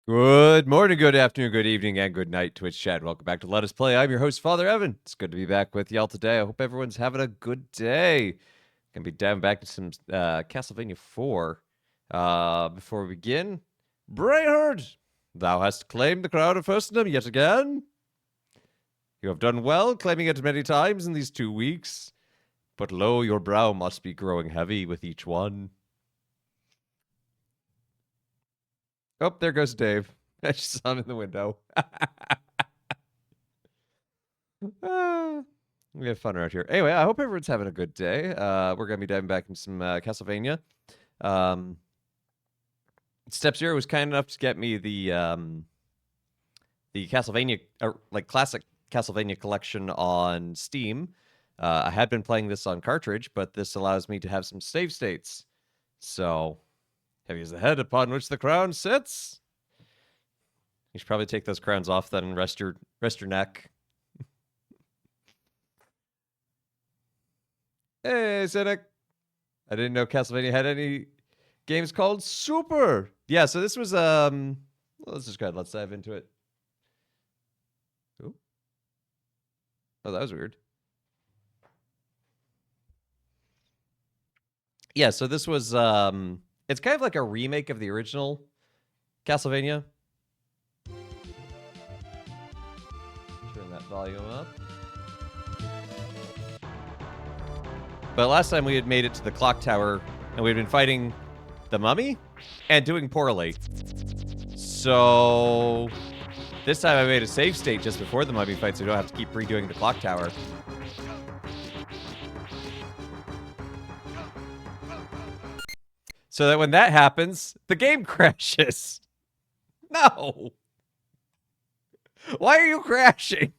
Good morning, good afternoon, good evening, and good night, Twitch chat. Welcome back to Let Us Play. I'm your host, Father Evan. It's good to be back with y'all today. I hope everyone's having a good day. Gonna be diving back to some Castlevania IV. Before we begin, Brayherd, thou hast claimed the crown of Furstendom yet again. You have done well, claiming it many times in these 2 weeks. But lo, your brow must be growing heavy with each one. Oh, there goes Dave. I just saw him in the window. We have fun around here. Anyway, I hope everyone's having a good day. We're gonna be diving back into some Castlevania. Um, Step Zero was kind enough to get me the Castlevania, like classic Castlevania collection on Steam. I had been playing this on cartridge, but this allows me to have some save states. So, heavy is the head upon which the crown sits. You should probably take those crowns off then and rest your neck. Hey, Cynic. I didn't know Castlevania had any games called Super. Yeah, so this was well, let's just go ahead. Let's dive into it. Ooh. Oh, that was weird. Yeah, so this was it's kind of like a remake of the original Castlevania. Turn that volume up. But last time we had made it to the clock tower and we'd been fighting the mummy and doing poorly. So this time I made a save state just before the mummy fight so we don't have to keep redoing the clock tower. So that when that happens, the game crashes. No. Why are you crashing?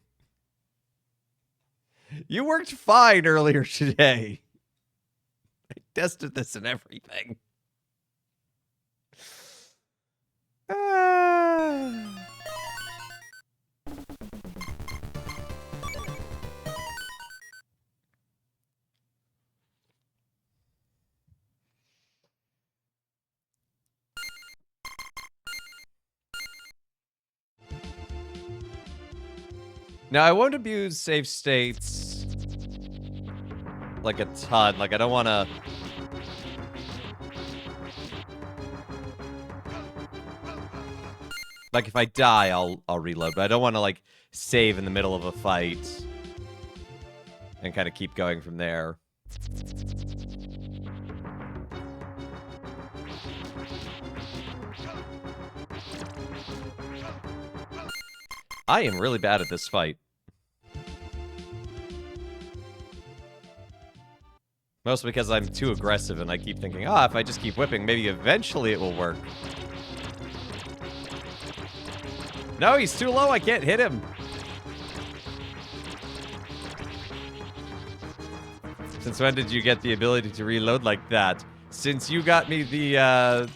You worked fine earlier today. I tested this and everything. Now, I won't abuse save states like a ton. Like, I don't want to... Like, if I die, I'll reload. But I don't want to, like, save in the middle of a fight and kind of keep going from there. I am really bad at this fight. Mostly because I'm too aggressive and I keep thinking, if I just keep whipping, maybe eventually it will work. No, he's too low. I can't hit him. Since when did you get the ability to reload like that? Since you got me the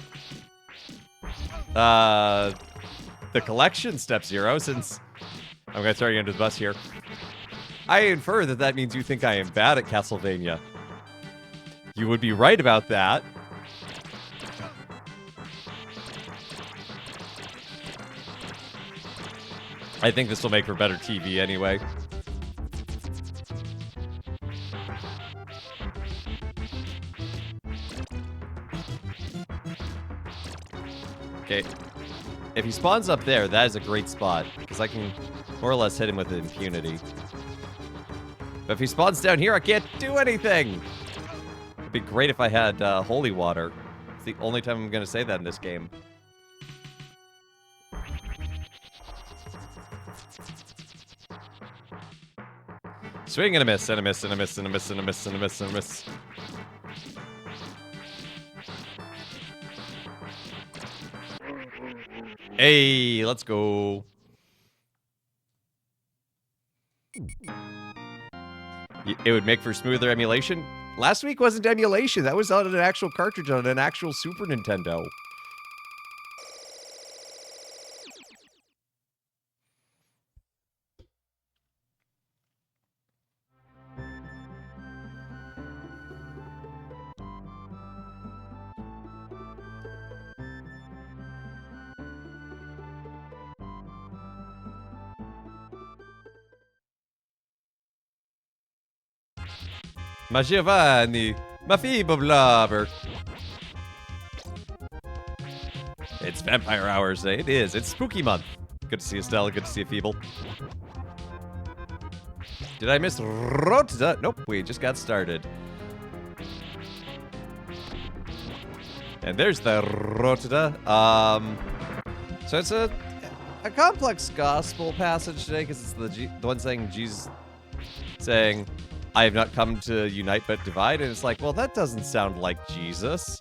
collection Step Zero, since... I'm going to throw you under the bus here. I infer that that means you think I am bad at Castlevania. You would be right about that. I think this will make for better TV anyway. Okay. If he spawns up there, that is a great spot, because I can more or less hit him with impunity. But if he spawns down here, I can't do anything! It'd be great if I had holy water. It's the only time I'm going to say that in this game. Swing and a miss, and a miss, and a miss, and a miss, and a miss, and a miss, and a miss. Hey, let's go. It would make for smoother emulation. Last week wasn't emulation. That was on an actual cartridge on an actual Super Nintendo. Ma Giovanni, ma Fibo Blobber. It's Vampire Hours Day. It is. It's spooky month. Good to see you, Stella. Good to see you, Feeble. Did I miss Rota? Nope, we just got started. And there's the Rota. So it's a complex gospel passage today because it's the one saying Jesus saying, I have not come to unite but divide. And it's like, well, that doesn't sound like Jesus.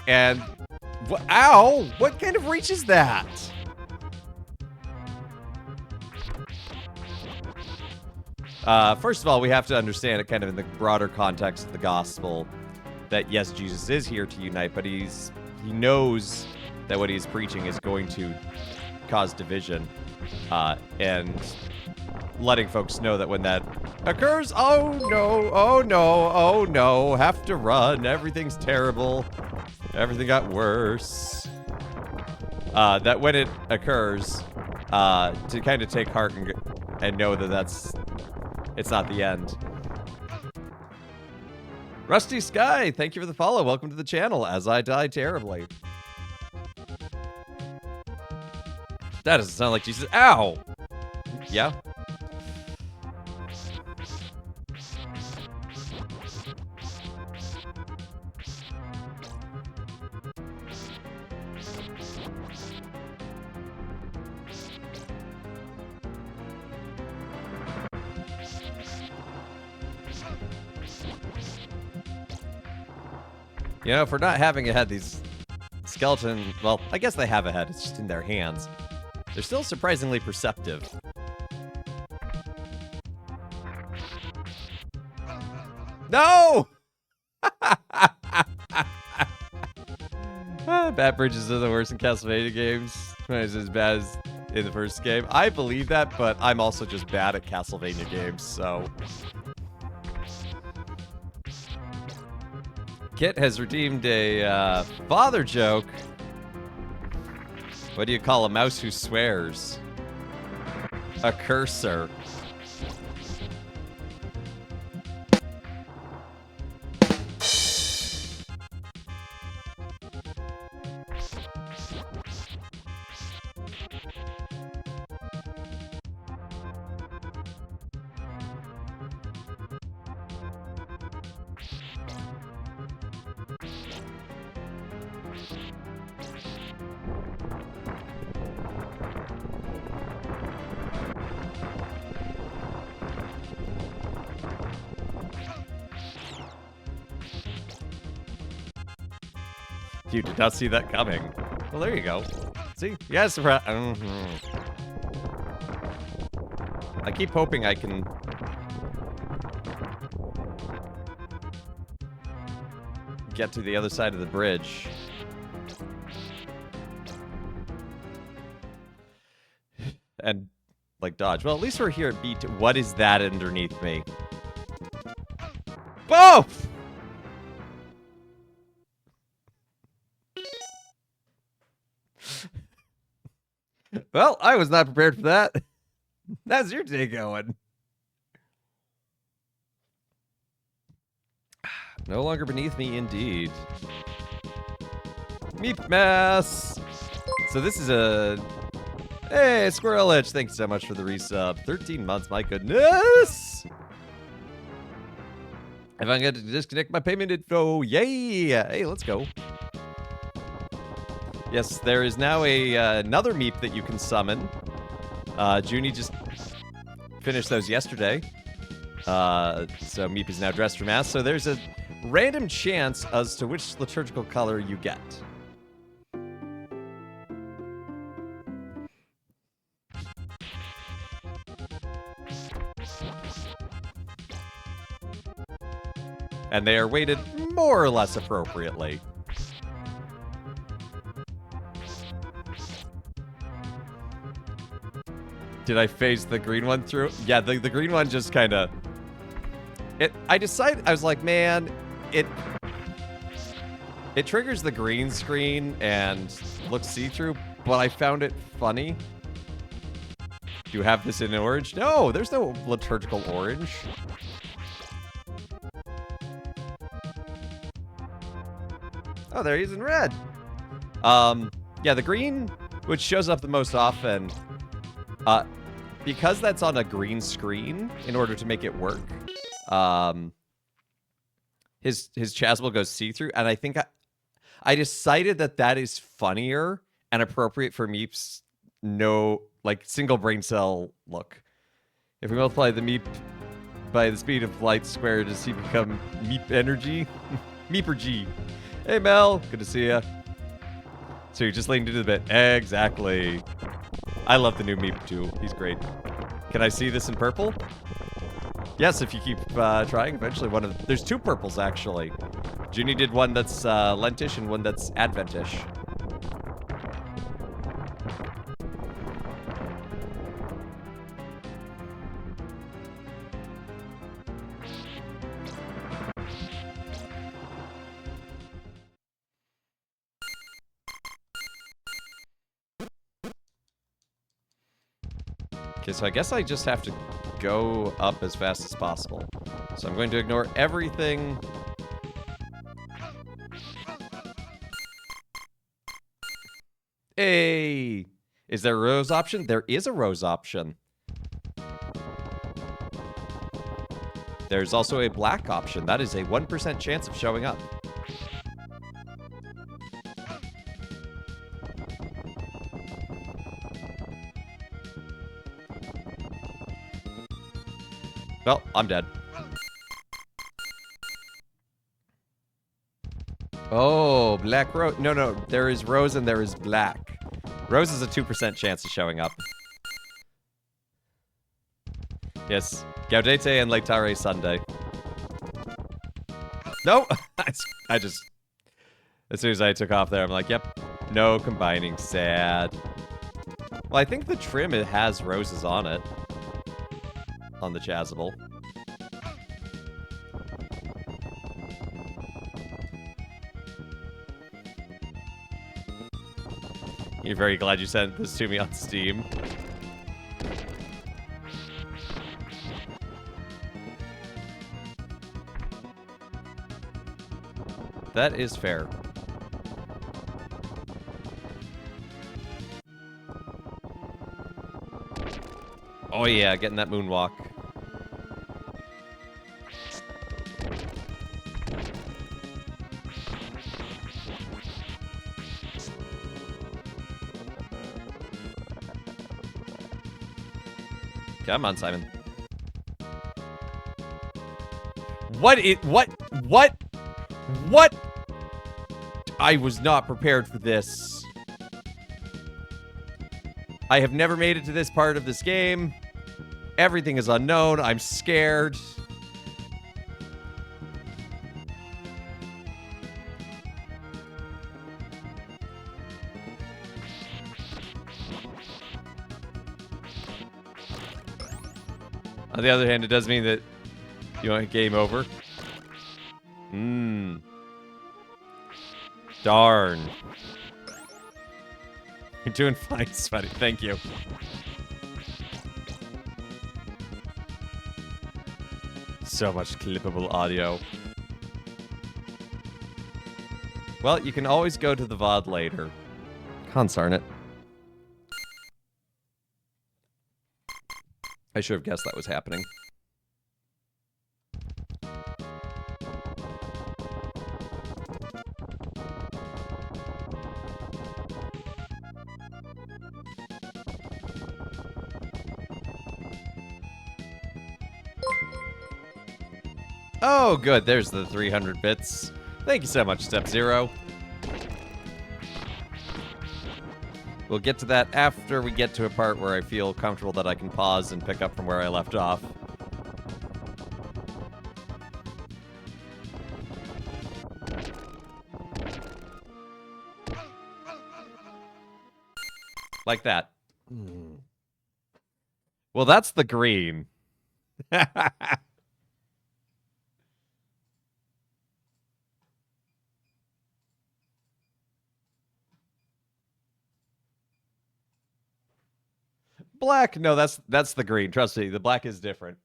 And, ow! What kind of reach is that? First of all, we have to understand it kind of in the broader context of the gospel that, yes, Jesus is here to unite, but he knows that what he's preaching is going to cause division, and letting folks know that when that occurs, oh no, oh no, oh no, have to run, everything's terrible, everything got worse. That when it occurs, to kind of take heart and know that it's not the end. Rusty Sky, thank you for the follow. Welcome to the channel as I die terribly. That doesn't sound like Jesus. Ow! Yeah? You know, for not having a head, these skeleton, well, I guess they have a head, it's just in their hands. They're still surprisingly perceptive. No! Bad bridges are the worst in Castlevania games. It's as bad as in the first game. I believe that, but I'm also just bad at Castlevania games, so... Kit has redeemed a father joke. What do you call a mouse who swears? A cursor. You did not see that coming. Well, there you go. See? Yes, I keep hoping I can... get to the other side of the bridge. And, like, dodge. Well, at least we're here at B2. What is that underneath me? Both! Well, I was not prepared for that. How's your day going? No longer beneath me, indeed. Meep mess. So this is a... Hey, Squirrel Edge, thanks so much for the resub. 13 months, my goodness! If I'm going to disconnect my payment info, yay! Hey, let's go. Yes, there is now another Meep that you can summon. Junie just finished those yesterday. So Meep is now dressed for mass. So there's a random chance as to which liturgical color you get. And they are weighted more or less appropriately. Did I phase the green one through? Yeah, the green one just kind of... I decided... I was like, man, it triggers the green screen and looks see-through, but I found it funny. Do you have this in orange? No, there's no liturgical orange. Oh, there he's in red. Yeah, the green, which shows up the most often, because that's on a green screen, in order to make it work, his chasuble goes see-through, and I think I decided that is funnier and appropriate for Meep's single brain cell look. If we multiply the Meep by the speed of light squared, does he become Meep energy? Meeper G. Hey Mel, good to see ya. So you're just leaning into the bit. Exactly. I love the new Meep too. He's great. Can I see this in purple? Yes, if you keep trying. Eventually, there's two purples actually. Junie did one that's Lentish and one that's Adventish. Okay, so I guess I just have to go up as fast as possible. So I'm going to ignore everything. Hey! Is there a rose option? There is a rose option. There's also a black option. That is a 1% chance of showing up. Well, I'm dead. Oh, black rose. No, there is rose and there is black. Rose is a 2% chance of showing up. Yes, Gaudete and Leitare Sunday. No, I just, as soon as I took off there, I'm like, yep, no combining, sad. Well, I think the trim, it has roses on it. On the chasuble. You're very glad you sent this to me on Steam. That is fair. Oh yeah, getting that moonwalk. Come on, Simon. What? I was not prepared for this. I have never made it to this part of this game. Everything is unknown. I'm scared. On the other hand, it does mean that you want game over. Darn. You're doing fine, Sweaty. Thank you. So much clippable audio. Well, you can always go to the VOD later. Consarn it. I should have guessed that was happening. Oh, good. There's the 300 bits. Thank you so much, Step Zero. We'll get to that after we get to a part where I feel comfortable that I can pause and pick up from where I left off. Like that. Well, that's the green. Black? No, that's the green. Trust me, the black is different.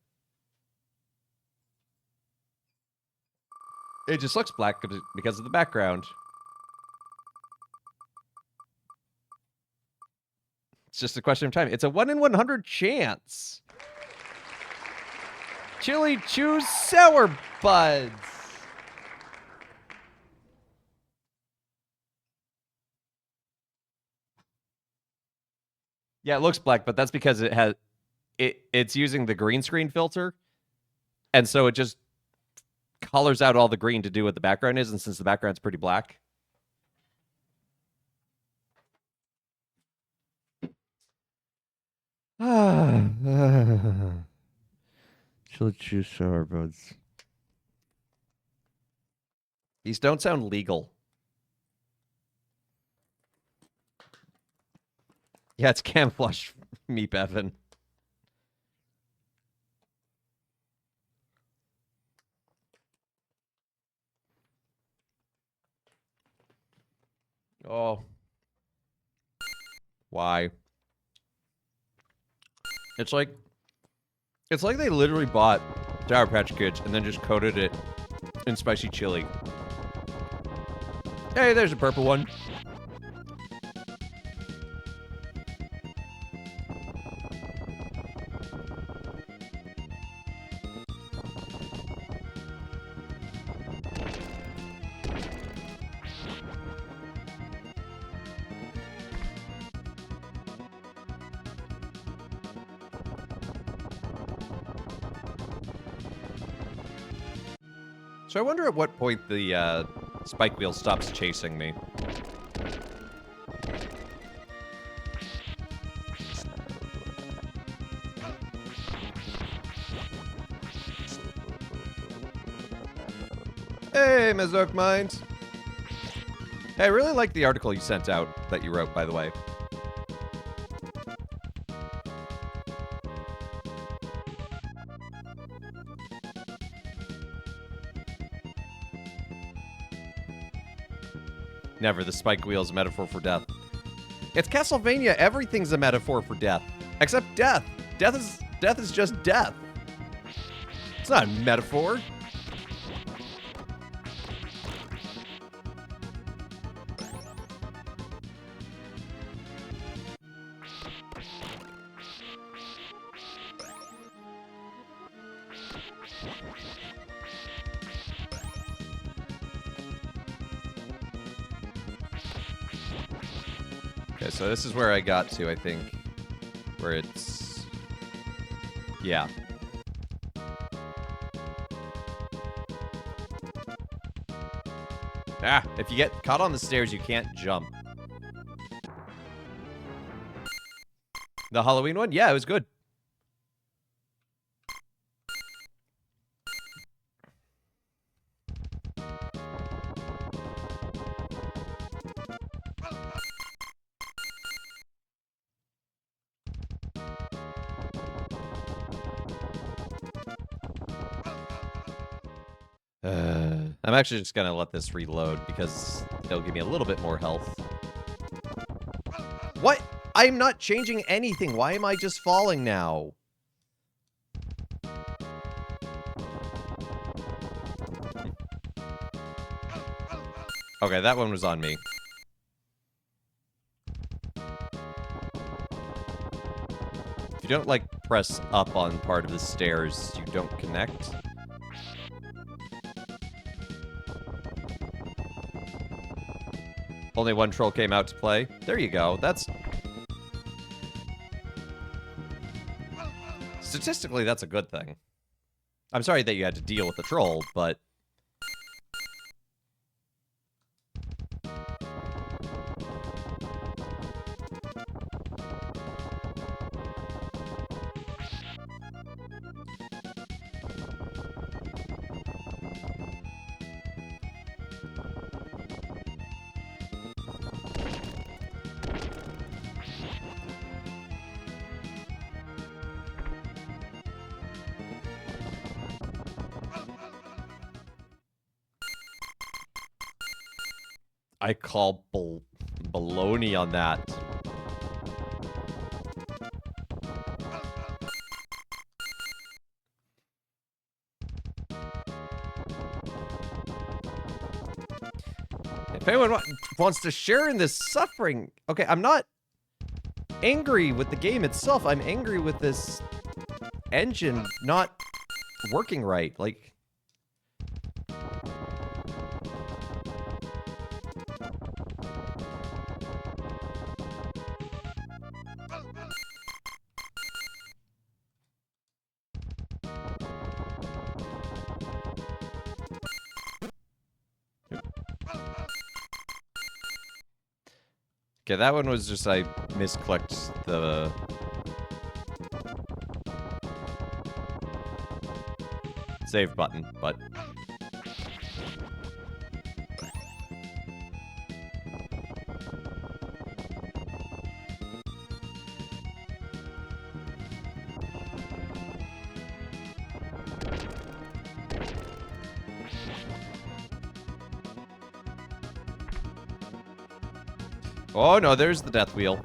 It just looks black because of the background. It's just a question of time. It's a 1 in 100 chance. Chili Chews Sour Buds. Yeah, it looks black, but that's because it's using the green screen filter, and so it just colors out all the green to do what the background is, and since the background's pretty black. Chili Chews Sour Buds. These don't sound legal. Yeah, it's camouflage meep, Evan. Oh. Why? It's like they literally bought Sour Patch Kids and then just coated it in spicy chili. Hey, there's a purple one. So I wonder at what point the spike wheel stops chasing me. Hey, Ms. Oakmind. Hey, I really like the article you sent out that you wrote, by the way. Never. The spike wheel's a metaphor for death. It's Castlevania. Everything's a metaphor for death. Except death. Death is just death. It's not a metaphor. Okay, so this is where I got to, I think. Where it's... Yeah. Ah, if you get caught on the stairs, you can't jump. The Halloween one? Yeah, it was good. I'm actually just gonna let this reload because it'll give me a little bit more health. What? I'm not changing anything. Why am I just falling now? Okay, that one was on me. If you don't, like, press up on part of the stairs, you don't connect. Only one troll came out to play. There you go. That's... Statistically, that's a good thing. I'm sorry that you had to deal with the troll, but... I call baloney on that. If anyone wants to share in this suffering... Okay, I'm not angry with the game itself. I'm angry with this engine not working right. Like, okay, that one was just I misclicked the save button, but oh no, there's the death wheel.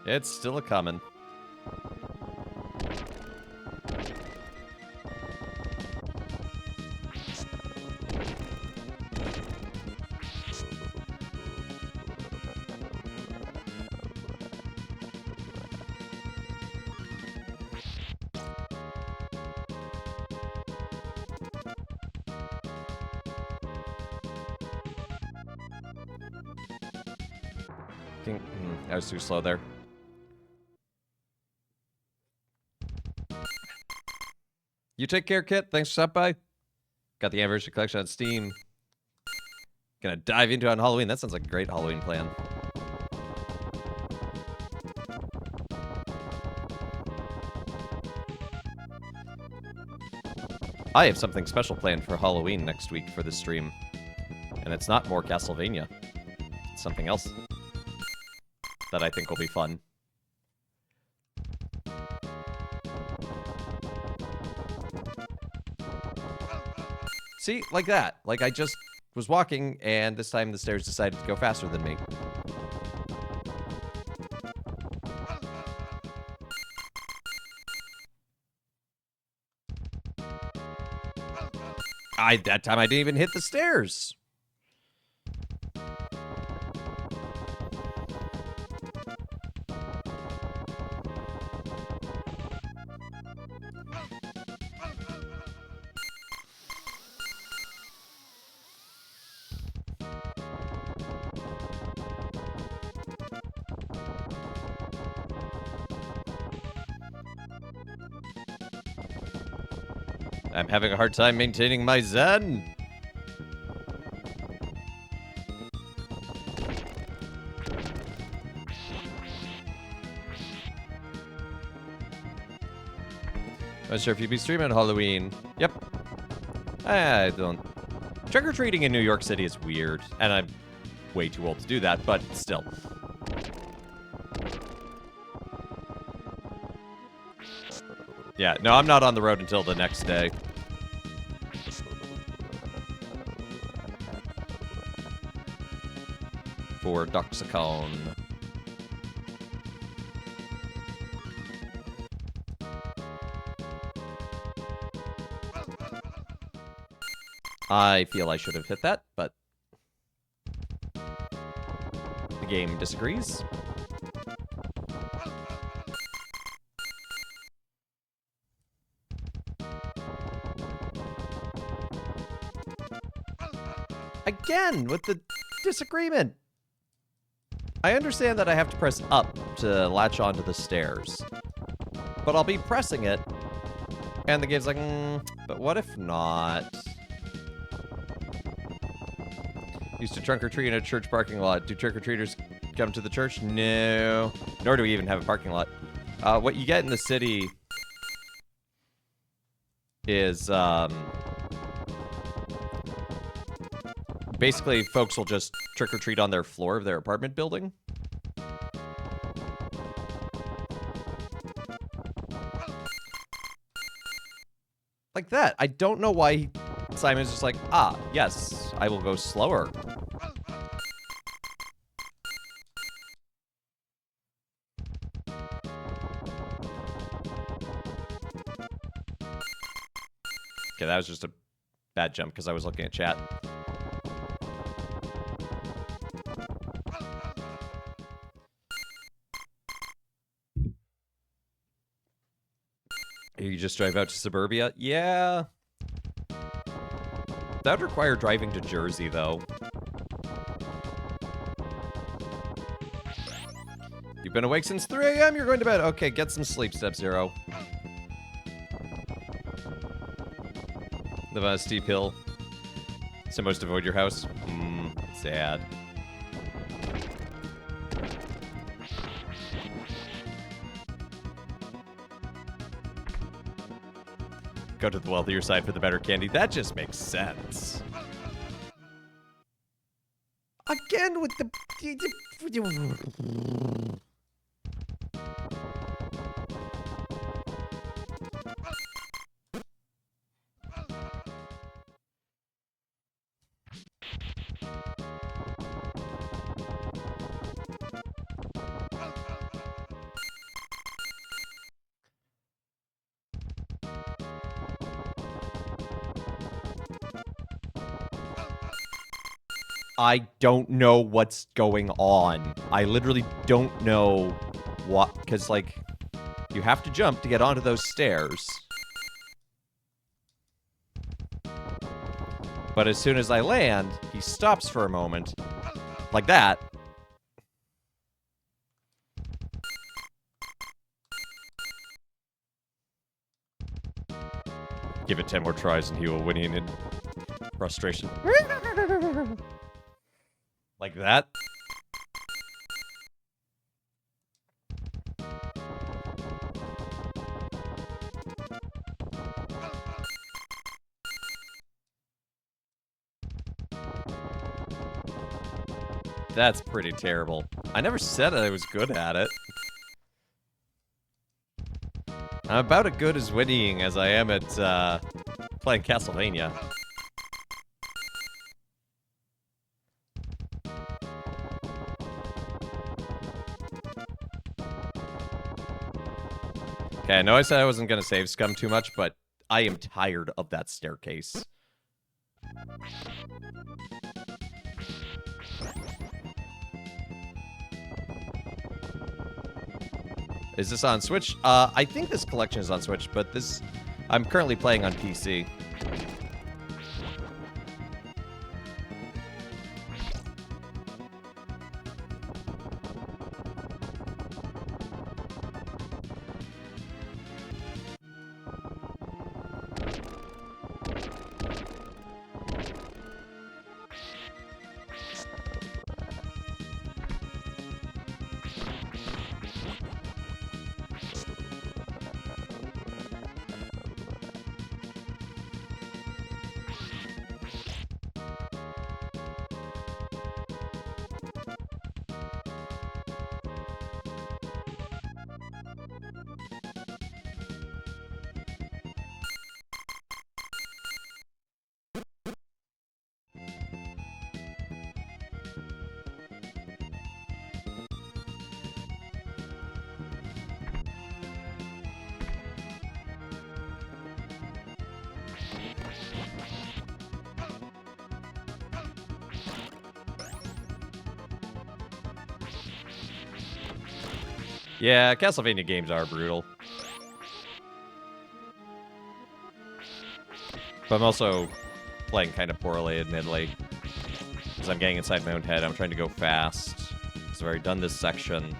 It's still a coming. I was too slow there. You take care, Kit. Thanks for stopping by. Got the anniversary collection on Steam. Gonna dive into it on Halloween. That sounds like a great Halloween plan. I have something special planned for Halloween next week for this stream. And it's not more Castlevania. It's something else that I think will be fun. See, like that. Like, I just was walking, and this time the stairs decided to go faster than me. That time I didn't even hit the stairs. I'm having a hard time maintaining my zen. Not sure if you'd be streaming Halloween. Yep. I don't. Trick-or-treating in New York City is weird, and I'm way too old to do that, but still. Yeah, no, I'm not on the road until the next day. For Doxicon. I feel I should have hit that, but the game disagrees. Again, with the disagreement. I understand that I have to press up to latch onto the stairs. But I'll be pressing it, and the game's like, but what if not? Used to trunk or treat in a church parking lot. Do trick-or-treaters come to the church? No. Nor do we even have a parking lot. What you get in the city is, basically, folks will just trick-or-treat on their floor of their apartment building. Like that. I don't know why Simon's just like, yes, I will go slower. Okay, that was just a bad jump because I was looking at chat. just drive out to suburbia? Yeah. That would require driving to Jersey, though. You've been awake since 3 a.m.? You're going to bed. Okay, get some sleep, Step Zero. Live on a steep hill. Supposed to avoid your house? Sad. Go to the wealthier side for the better candy. That just makes sense. Again with the... I don't know what's going on. I literally don't know what... Because, like, you have to jump to get onto those stairs. But as soon as I land, he stops for a moment. Like that. Give it 10 more tries and he will win in frustration. Like that. That's pretty terrible. I never said I was good at it. I'm about as good as whinnying as I am at playing Castlevania. Okay, I know I said I wasn't going to save scum too much, but I am tired of that staircase. Is this on Switch? I think this collection is on Switch, but this... I'm currently playing on PC. Yeah, Castlevania games are brutal. But I'm also playing kind of poorly, admittedly. Because I'm getting inside my own head. I'm trying to go fast. So I've already done this section.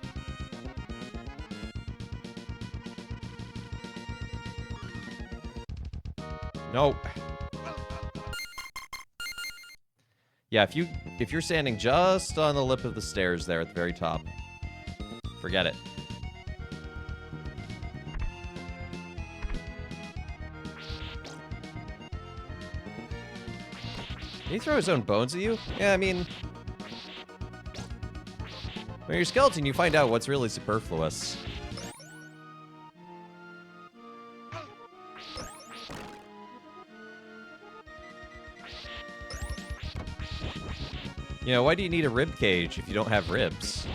Nope. Yeah, if you're standing just on the lip of the stairs there at the very top, forget it. Did he throw his own bones at you? Yeah, I mean... When you're a skeleton, you find out what's really superfluous. You know, why do you need a rib cage if you don't have ribs?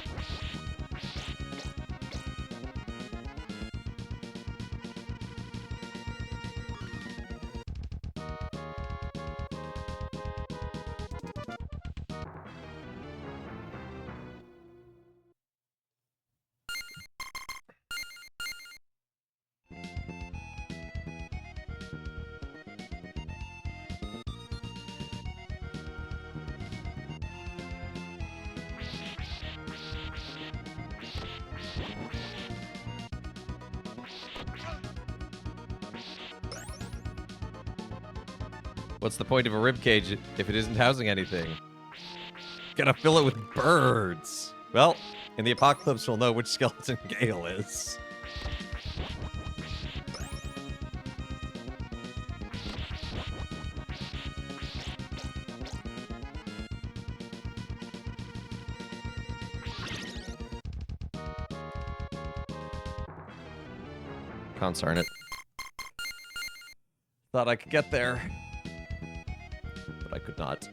What's the point of a rib cage if it isn't housing anything? Gotta fill it with birds. Well, in the apocalypse, we'll know which skeleton Gale is. Concern it. Thought I could get there, but I could not.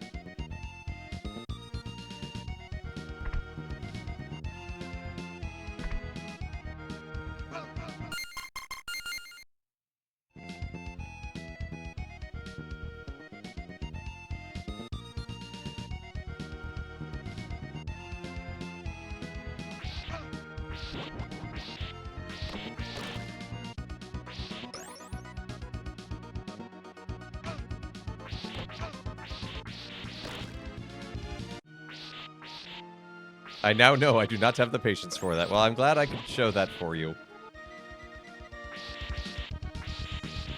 I now know I do not have the patience for that. Well, I'm glad I could show that for you.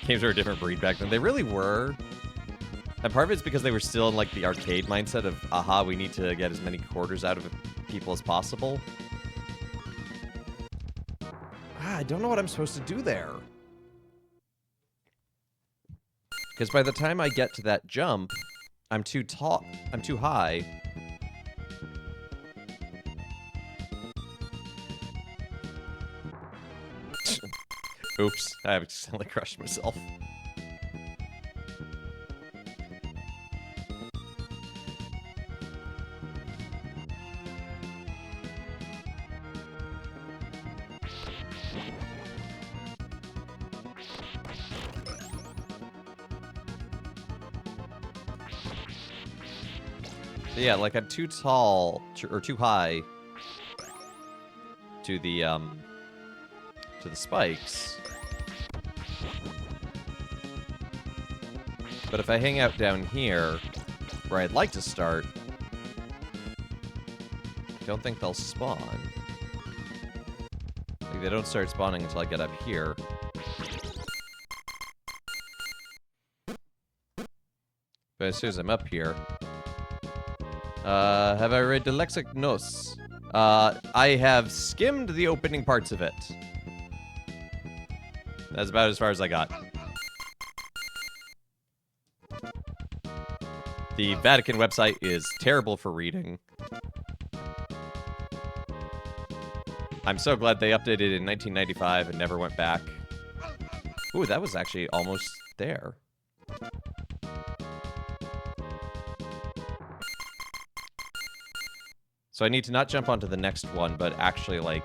Games were a different breed back then. They really were. And part of it's because they were still in, like, the arcade mindset of, aha, we need to get as many quarters out of people as possible. I don't know what I'm supposed to do there. Because by the time I get to that jump, I'm too tall. I'm too high. Oops, I accidentally crushed myself. Yeah, like I'm too tall or too high to the spikes. But if I hang out down here, where I'd like to start, I don't think they'll spawn. Like, they don't start spawning until I get up here. But as soon as I'm up here... have I read Dyslexic Nos? I have skimmed the opening parts of it. That's about as far as I got. The Vatican website is terrible for reading. I'm so glad they updated it in 1995 and never went back. Ooh, that was actually almost there. So I need to not jump onto the next one, but actually, like,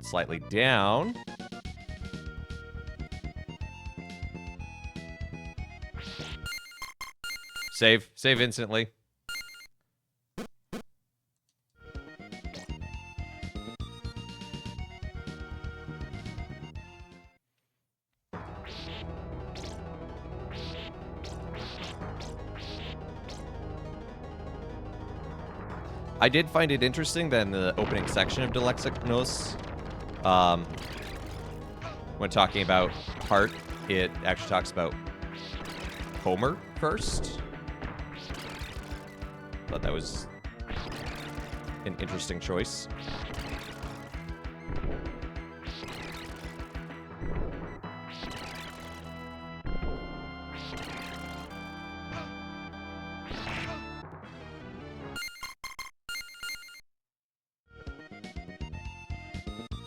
slightly down. Save. Save instantly. I did find it interesting that in the opening section of Dyslexic Nos, when talking about Heart, it actually talks about Homer first. Thought that was an interesting choice.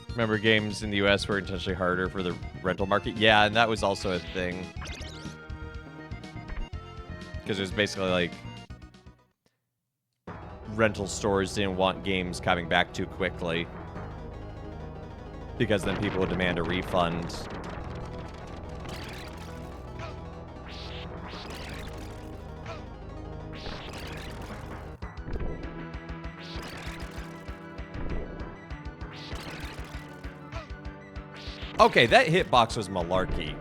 Remember games in the US were intentionally harder for the rental market? Yeah, and that was also a thing. Because it was basically like rental stores didn't want games coming back too quickly. Because then people would demand a refund. Okay, that hitbox was malarkey.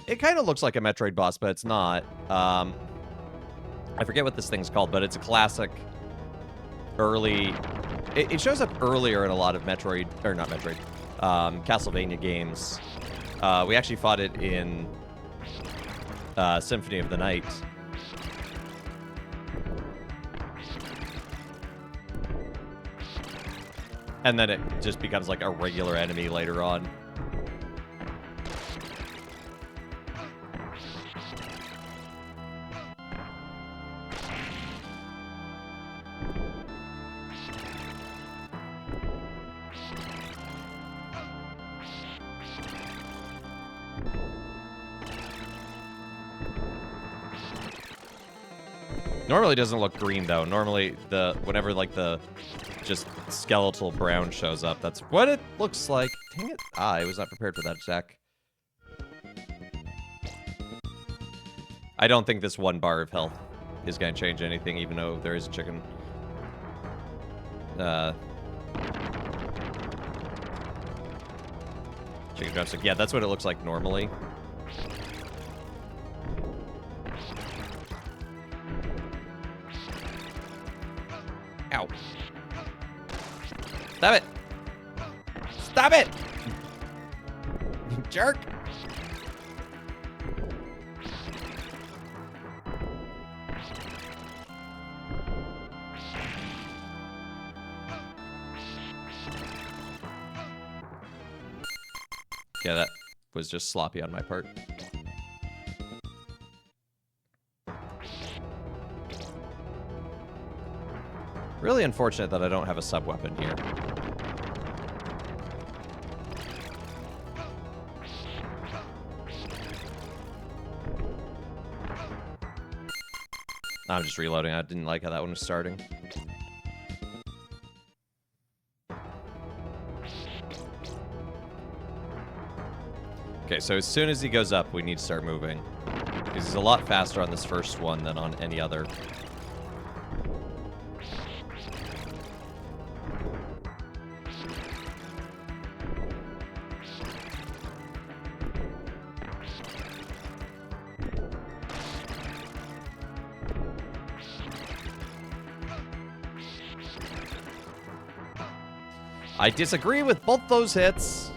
It kind of looks like a Metroid boss, but it's not. I forget what this thing's called, but it's a classic early It shows up earlier in a lot of Metroid, or not Metroid, Castlevania games. We actually fought it in Symphony of the Night. And then it just becomes like a regular enemy later on. Normally it doesn't look green though. Normally whenever like the just skeletal brown shows up, that's what it looks like. Dang it. I was not prepared for that attack. I don't think this 1 bar of health is going to change anything, even though there is a chicken. Chicken drumstick. Yeah, that's what it looks like normally. Ow. Stop it! Stop it! You jerk! Yeah, that was just sloppy on my part. Really unfortunate that I don't have a sub-weapon here. I'm just reloading. I didn't like how that one was starting. Okay, so as soon as he goes up, we need to start moving. Because he's a lot faster on this first one than on any other. I disagree with both those hits.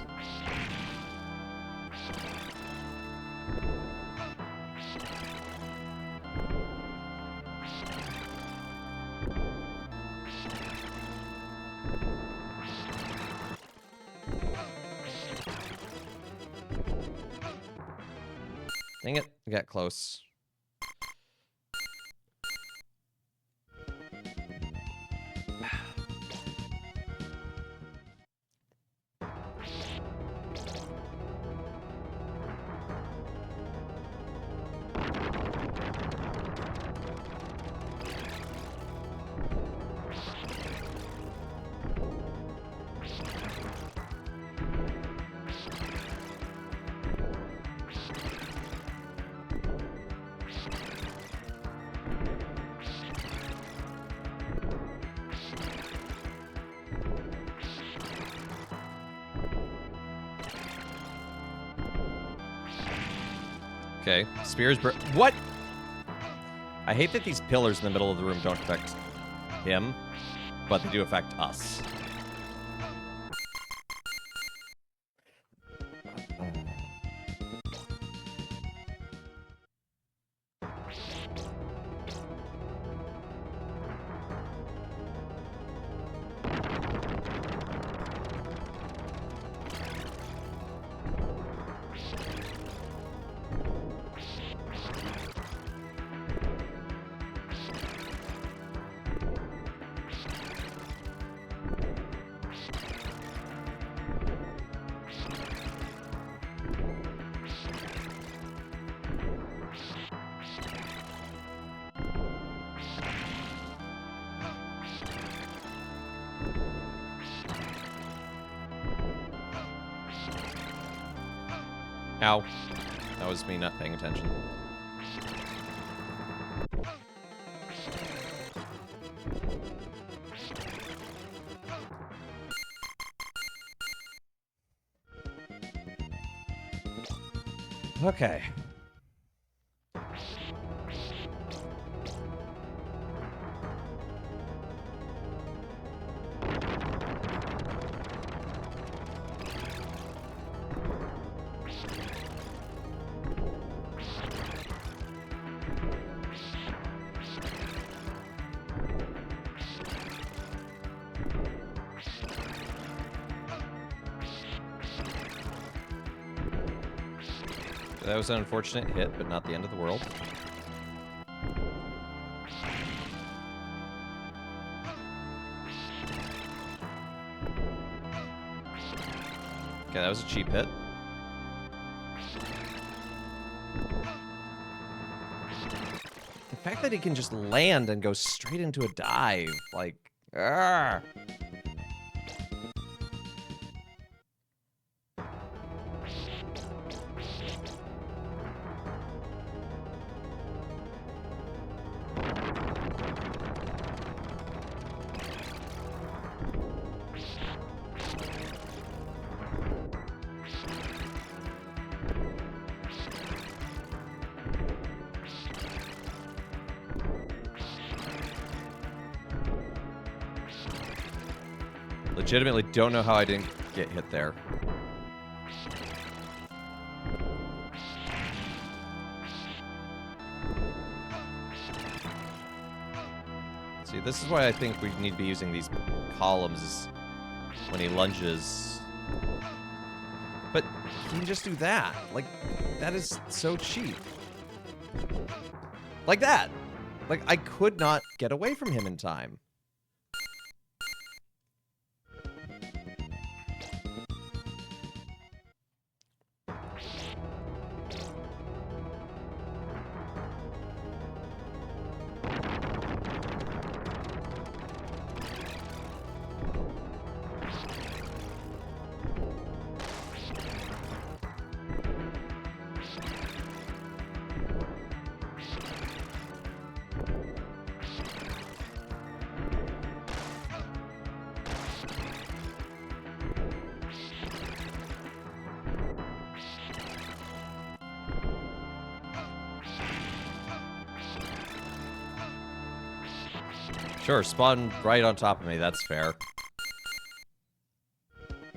Dang it, I got close. Okay, spears. What? I hate that these pillars in the middle of the room don't affect him, but they do affect us. Ow. That was me not paying attention. Okay. That was an unfortunate hit, but not the end of the world. Okay, that was a cheap hit. The fact that he can just land and go straight into a dive, like, argh. Legitimately don't know how I didn't get hit there. See, this is why I think we need to be using these columns when he lunges. But he can just do that. Like, that is so cheap. Like that. Like, I could not get away from him in time. Sure, spawn right on top of me, that's fair.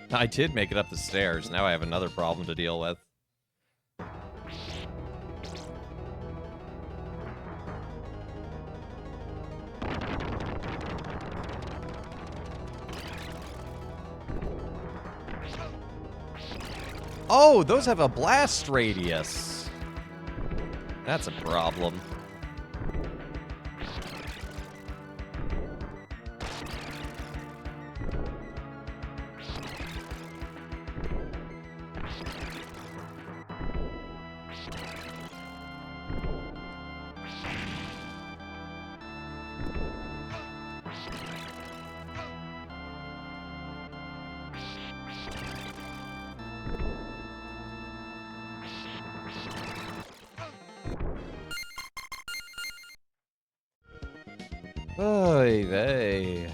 I did make it up the stairs, now I have another problem to deal with. Oh, those have a blast radius. That's a problem. Oy vey.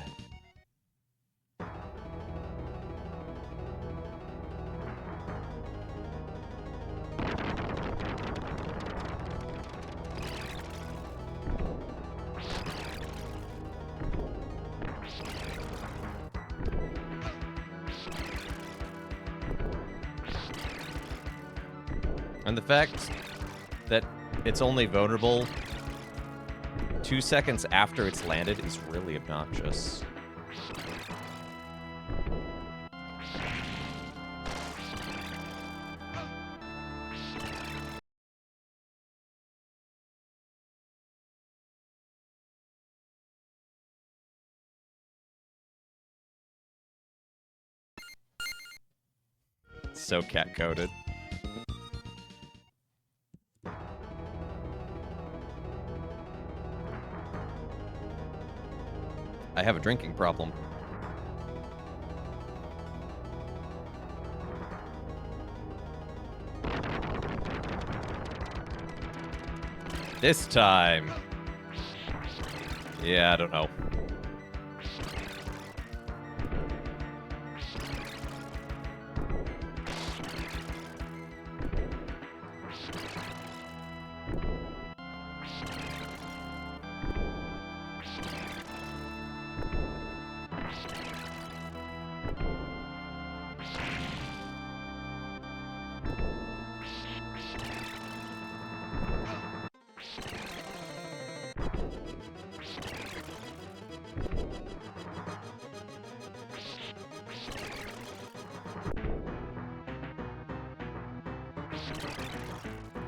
And the fact that it's only vulnerable 2 seconds after it's landed is really obnoxious. So cat-coded. I have a drinking problem. This time. Yeah, I don't know.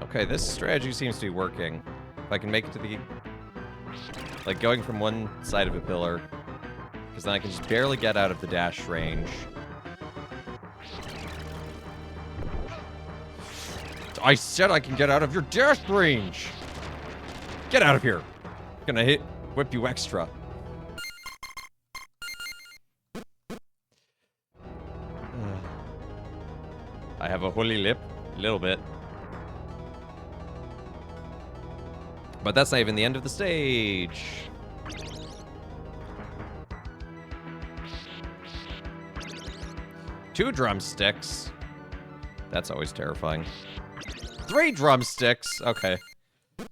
Okay, this strategy seems to be working. If I can make it to the... Like, going from one side of a pillar. Because then I can just barely get out of the dash range. I said I can get out of your dash range! Get out of here! I'm gonna whip you extra. I have a holy lip. A little bit. But that's not even the end of the stage. Two drumsticks. That's always terrifying. 3 drumsticks. Okay.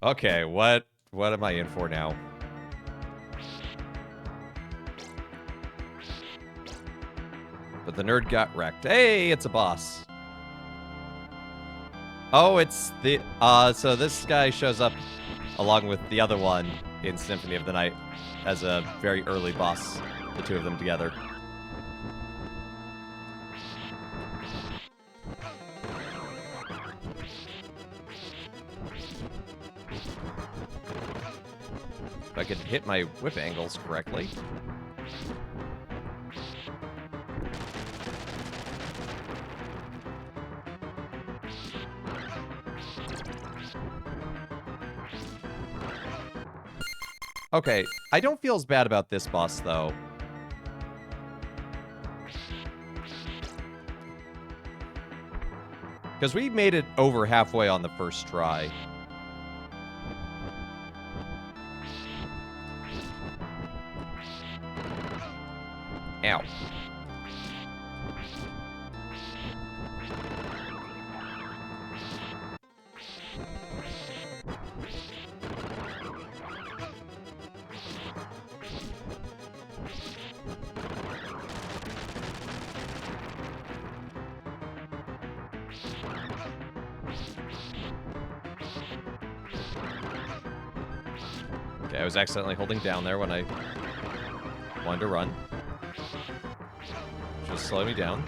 Okay, what am I in for now? But the nerd got wrecked. Hey, it's a boss. Oh, it's the so this guy shows up along with the other one in Symphony of the Night as a very early boss, the two of them together. If I could hit my whip angles correctly. Okay, I don't feel as bad about this boss, though. Because we made it over halfway on the first try. Ow. Okay, I was accidentally holding down there when I wanted to run. Just slow me down.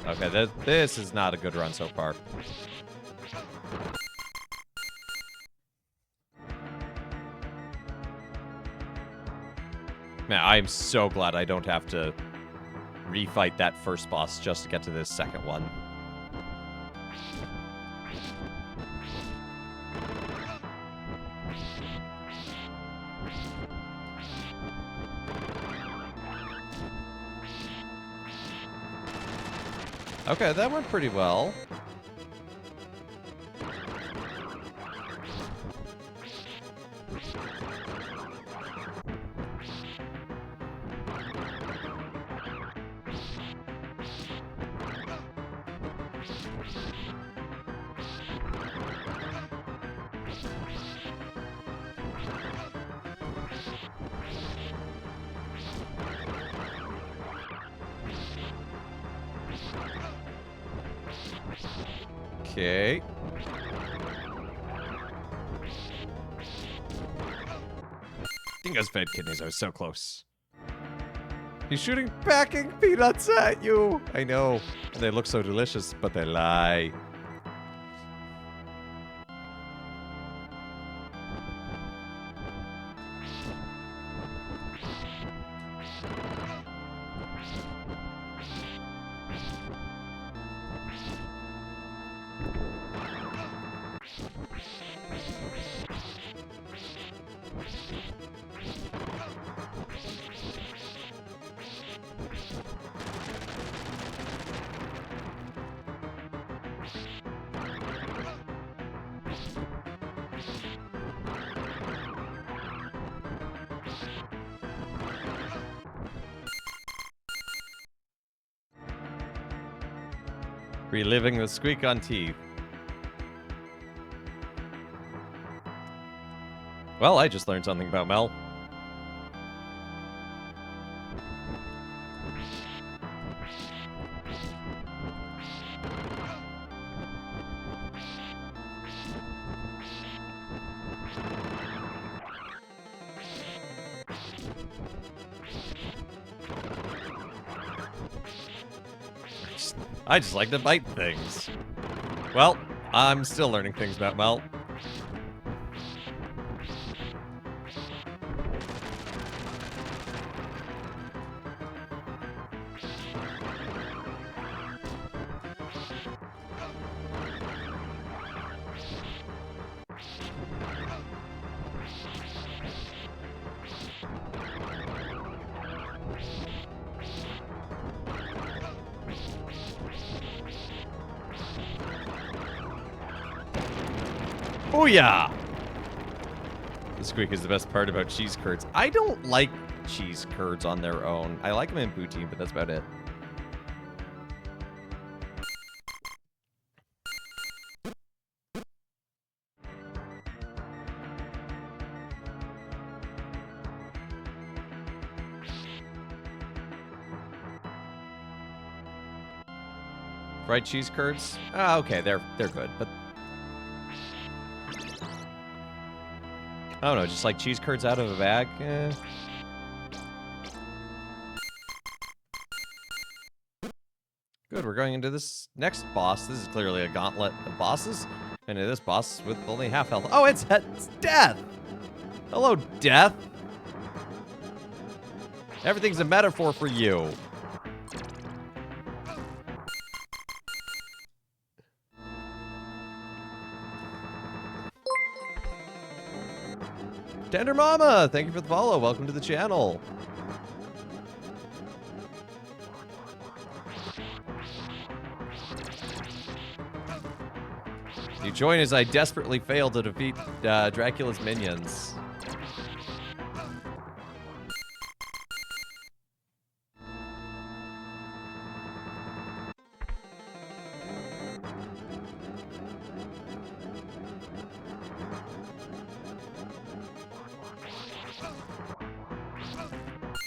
Okay, this is not a good run so far. Man, I'm so glad I don't have to refight that first boss just to get to this second one. Okay, that went pretty well. Okay. Dingo's fed kidneys. I was so close. He's shooting packing peanuts at you. I know. And they look so delicious, but they lie. Reliving the squeak on teeth. Well, I just learned something about Mel. I just like to bite things. Well, I'm still learning things about Mel. Oh yeah! The squeak is the best part about cheese curds. I don't like cheese curds on their own. I like them in poutine, but that's about it. Fried cheese curds? Ah, okay, they're good, but I don't know, just like cheese curds out of a bag. Good, we're going into this next boss. This is clearly a gauntlet of bosses. And this boss with only half health. Oh, it's Death! Hello, Death! Everything's a metaphor for you. Tender Mama, thank you for the follow. Welcome to the channel. You join as I desperately fail to defeat Dracula's minions.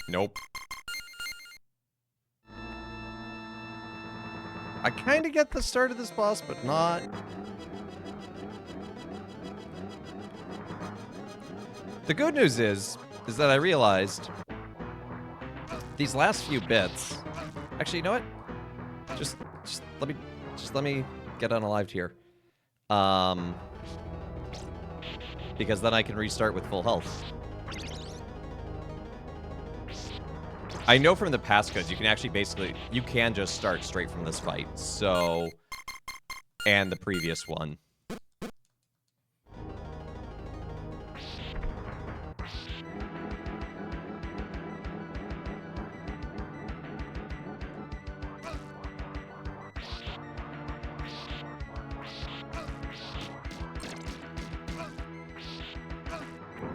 Nope. I kind of get the start of this boss, but not. The good news is that I realized these last few bits. Actually, you know what? Just let me get unalived here. Because then I can restart with full health. I know from the passcodes you can actually you can just start straight from this fight. So, and the previous one.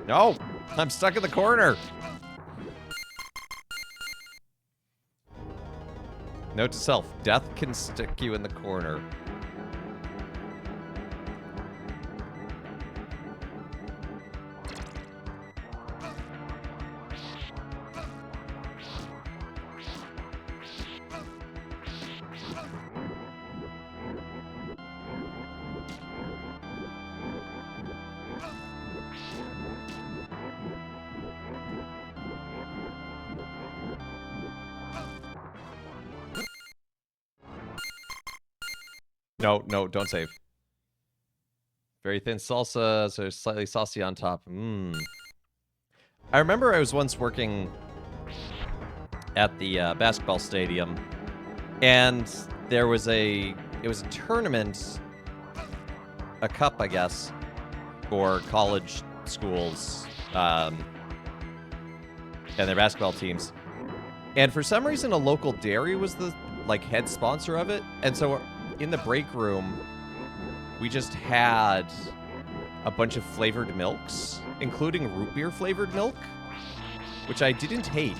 No, I'm stuck in the corner. Note to self, death can stick you in the corner. No, don't save. Very thin salsa, so slightly saucy on top. I remember I was once working at the basketball stadium, and it was a tournament, a cup, I guess, for college schools and their basketball teams. And for some reason, a local dairy was the head sponsor of it, and so in the break room, we just had a bunch of flavored milks, including root beer flavored milk, which I didn't hate.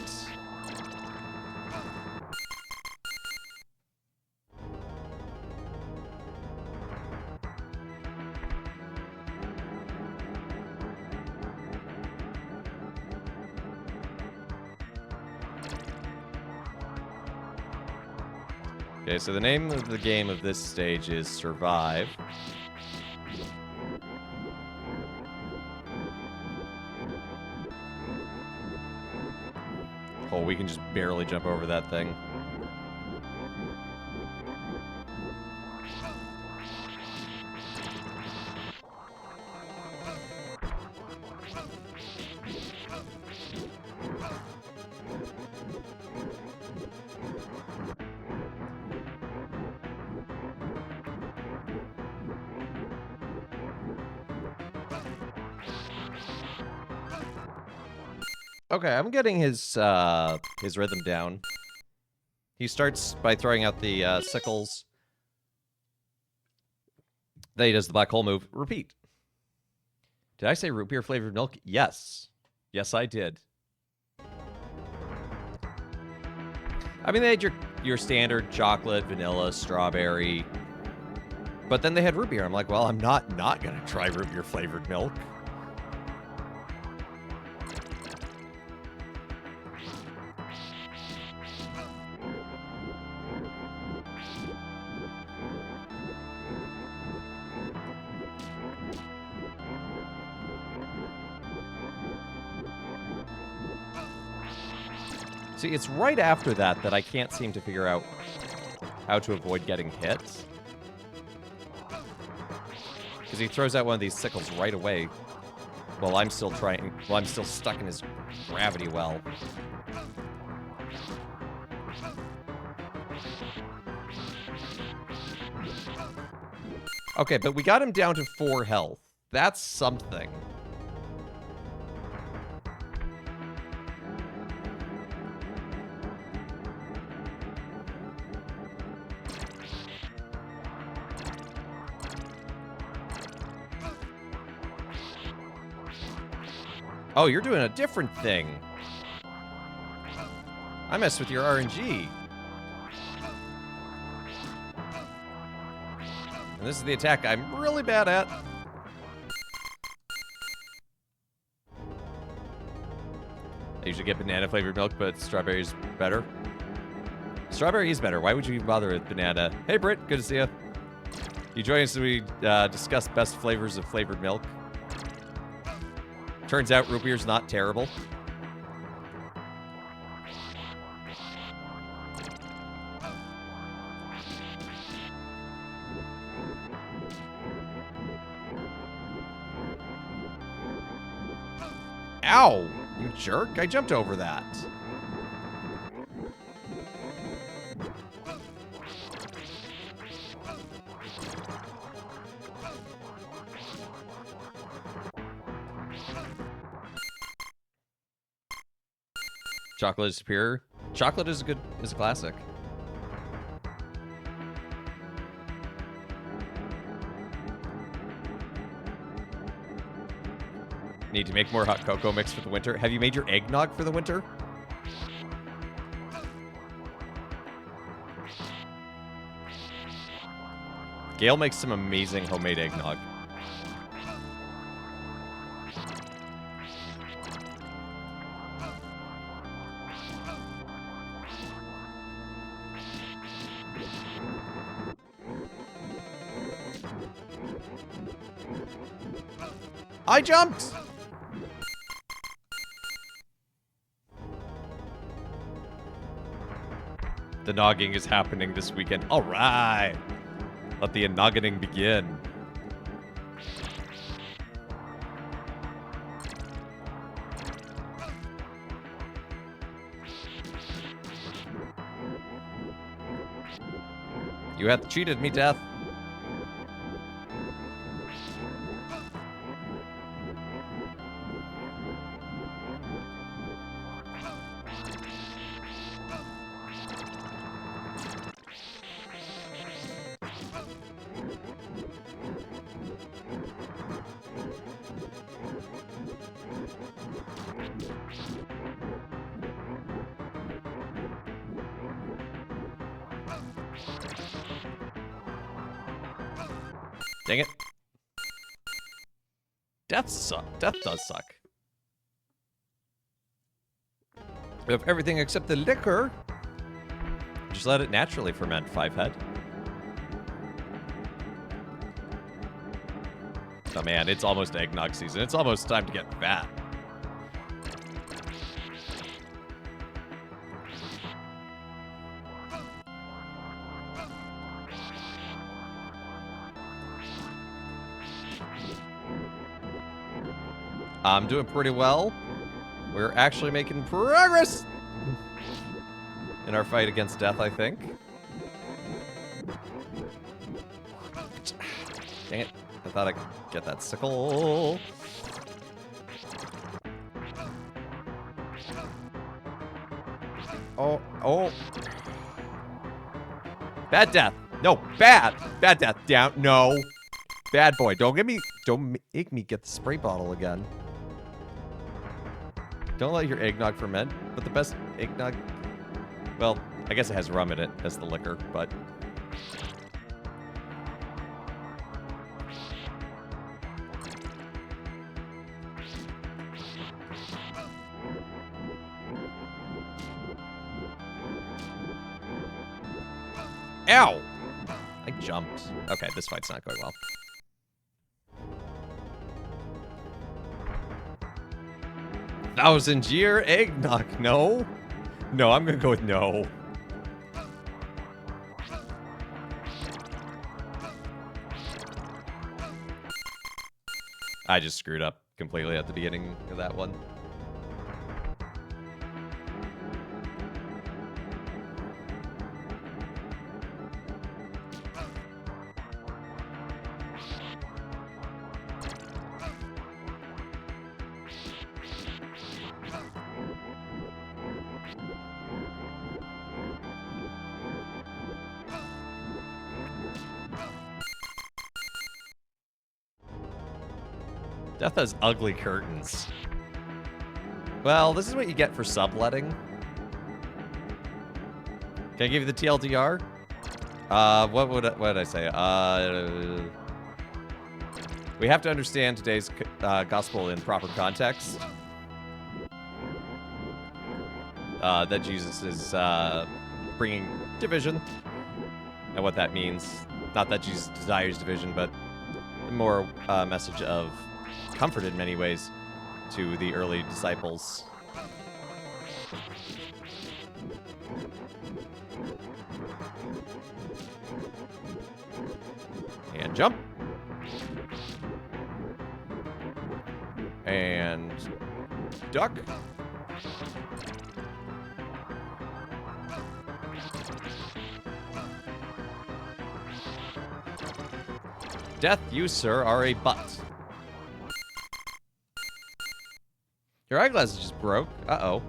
Okay, so the name of the game of this stage is Survive. Oh, we can just barely jump over that thing. Okay, I'm getting his rhythm down. He starts by throwing out the sickles. Then he does the black hole move. Repeat. Did I say root beer flavored milk? Yes. Yes, I did. I mean, they had your standard chocolate, vanilla, strawberry. But then they had root beer. I'm like, well, I'm not going to try root beer flavored milk. See, it's right after that I can't seem to figure out how to avoid getting hit. Because he throws out one of these sickles right away while I'm still trying. Well, I'm still stuck in his gravity well. Okay, but we got him down to 4 health. That's something. Oh, you're doing a different thing. I messed with your RNG. And this is the attack I'm really bad at. I usually get banana-flavored milk, but strawberry's better. Strawberry is better. Why would you even bother with banana? Hey, Britt. Good to see you. You join us as we discuss best flavors of flavored milk. Turns out root beer's not terrible. Ow! You jerk. I jumped over that. Chocolate is superior. Chocolate is a classic. Need to make more hot cocoa mix for the winter. Have you made your eggnog for the winter? Gail makes some amazing homemade eggnog. I jumped! The nogging is happening this weekend. All right. Let the noggining begin. You have cheated me, Death. Dang it. Death suck. Death does suck. We have everything except the liquor, which just let it naturally ferment, 5-head. Oh man, it's almost eggnog season. It's almost time to get fat. I'm doing pretty well. We're actually making progress in our fight against death, I think. Dang it. I thought I could get that sickle. Oh. Bad death. No, bad. Bad death. Down. No. Bad boy. Don't make me get the spray bottle again. Don't let your eggnog ferment. But the best eggnog... Well, I guess it has rum in it as the liquor, but... Ow! I jumped. Okay, this fight's not going well. Thousand-year eggnog. No. No, I'm gonna go with no. I just screwed up completely at the beginning of that one. Death has ugly curtains. Well, this is what you get for subletting. Can I give you the TLDR? What did I say? We have to understand today's gospel in proper context. That Jesus is bringing division, and what that means. Not that Jesus desires division, but more a message of comfort in many ways to the early disciples. And jump. And duck. Death, you, sir, are a butt. Your eyeglasses just broke. Uh-oh.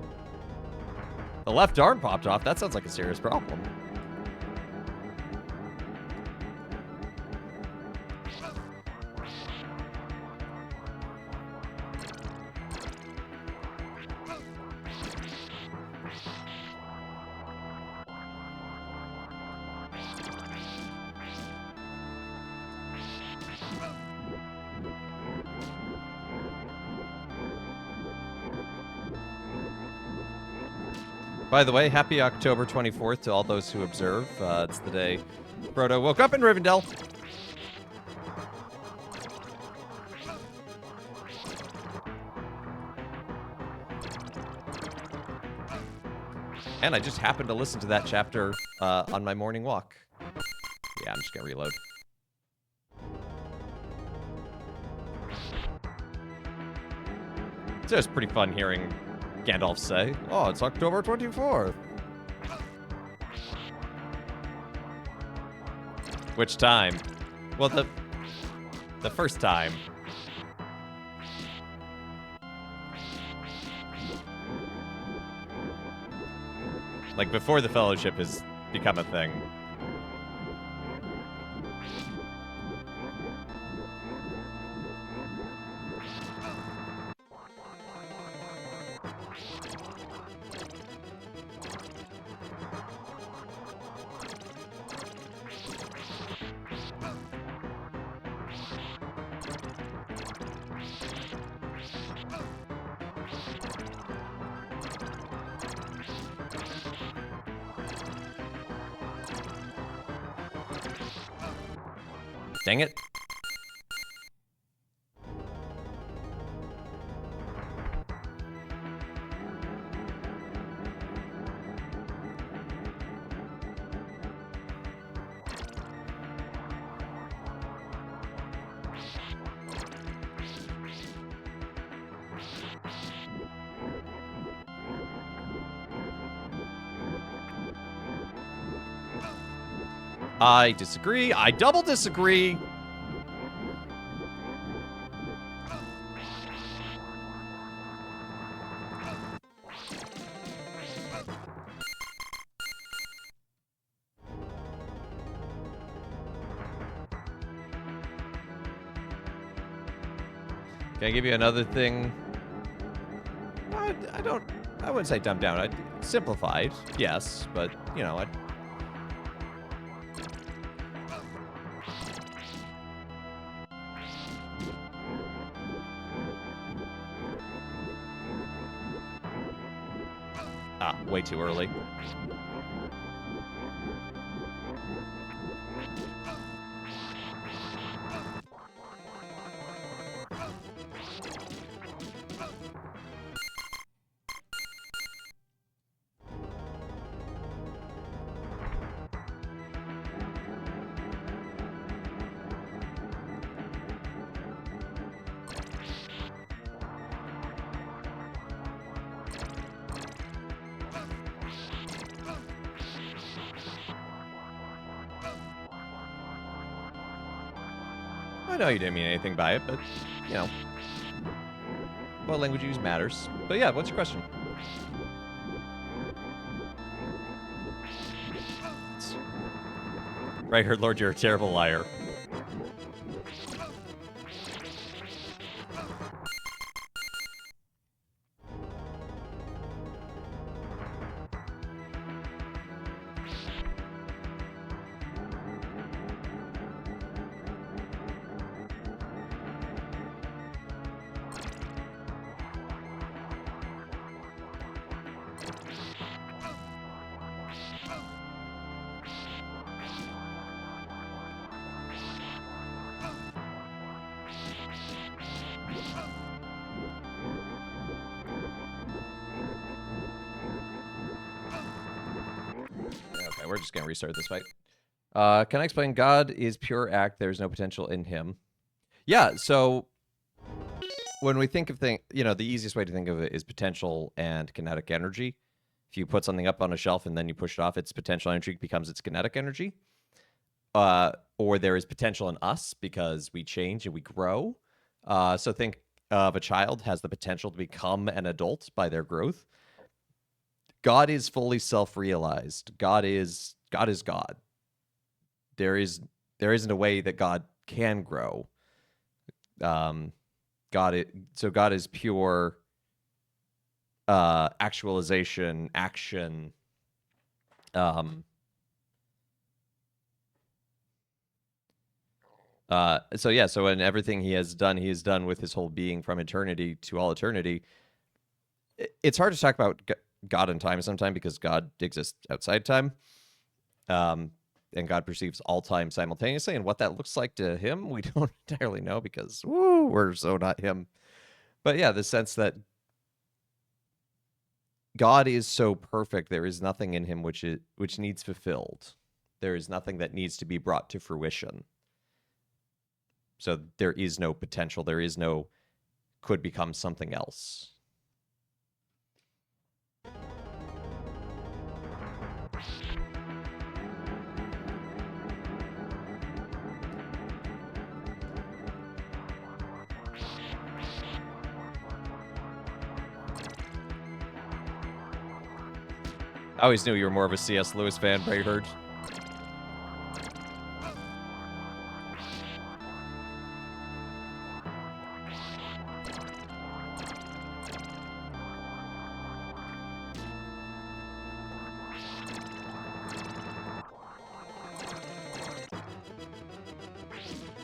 The left arm popped off. That sounds like a serious problem. By the way, happy October 24th to all those who observe. It's the day Frodo woke up in Rivendell. And I just happened to listen to that chapter on my morning walk. Yeah, I'm just gonna reload. So it's pretty fun hearing Gandalf say, "Oh, it's October 24th." Which time? Well, the first time. Like before the Fellowship has become a thing. Dang it. I disagree. I double disagree. Can I give you another thing? I wouldn't say dumb down. I'd simplified, yes, but, you know, way too early. I know you didn't mean anything by it, but, you know, what language you use matters. But yeah, what's your question? Right, Heard Lord, you're a terrible liar. We're just going to restart this fight. Can I explain? God is pure act. There's no potential in him. Yeah, so when we think of things, you know, the easiest way to think of it is potential and kinetic energy. If you put something up on a shelf and then you push it off, its potential energy becomes its kinetic energy. Or there is potential in us because we change and we grow. So think of a child has the potential to become an adult by their growth. God is fully self-realized. God is God. There isn't a way that God can grow. God is pure actualization, action. So in everything he has done with his whole being from eternity to all eternity. It's hard to talk about God and time sometimes because God exists outside time. And God perceives all time simultaneously. And what that looks like to him, we don't entirely know because we're so not him. But yeah, the sense that God is so perfect, there is nothing in him which needs fulfilled. There is nothing that needs to be brought to fruition. So there is no potential. There is no could become something else. I always knew you were more of a C.S. Lewis fan, Brayherd.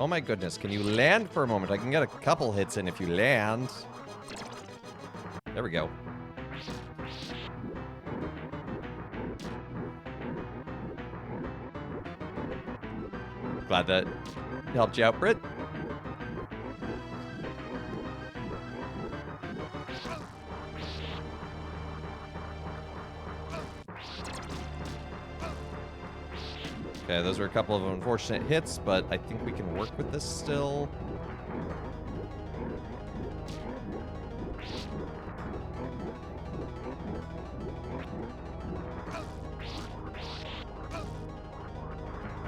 Oh my goodness, can you land for a moment? I can get a couple hits in if you land. There we go. Glad that Helped you out, Britt. Okay, those are a couple of unfortunate hits, but I think we can work with this still.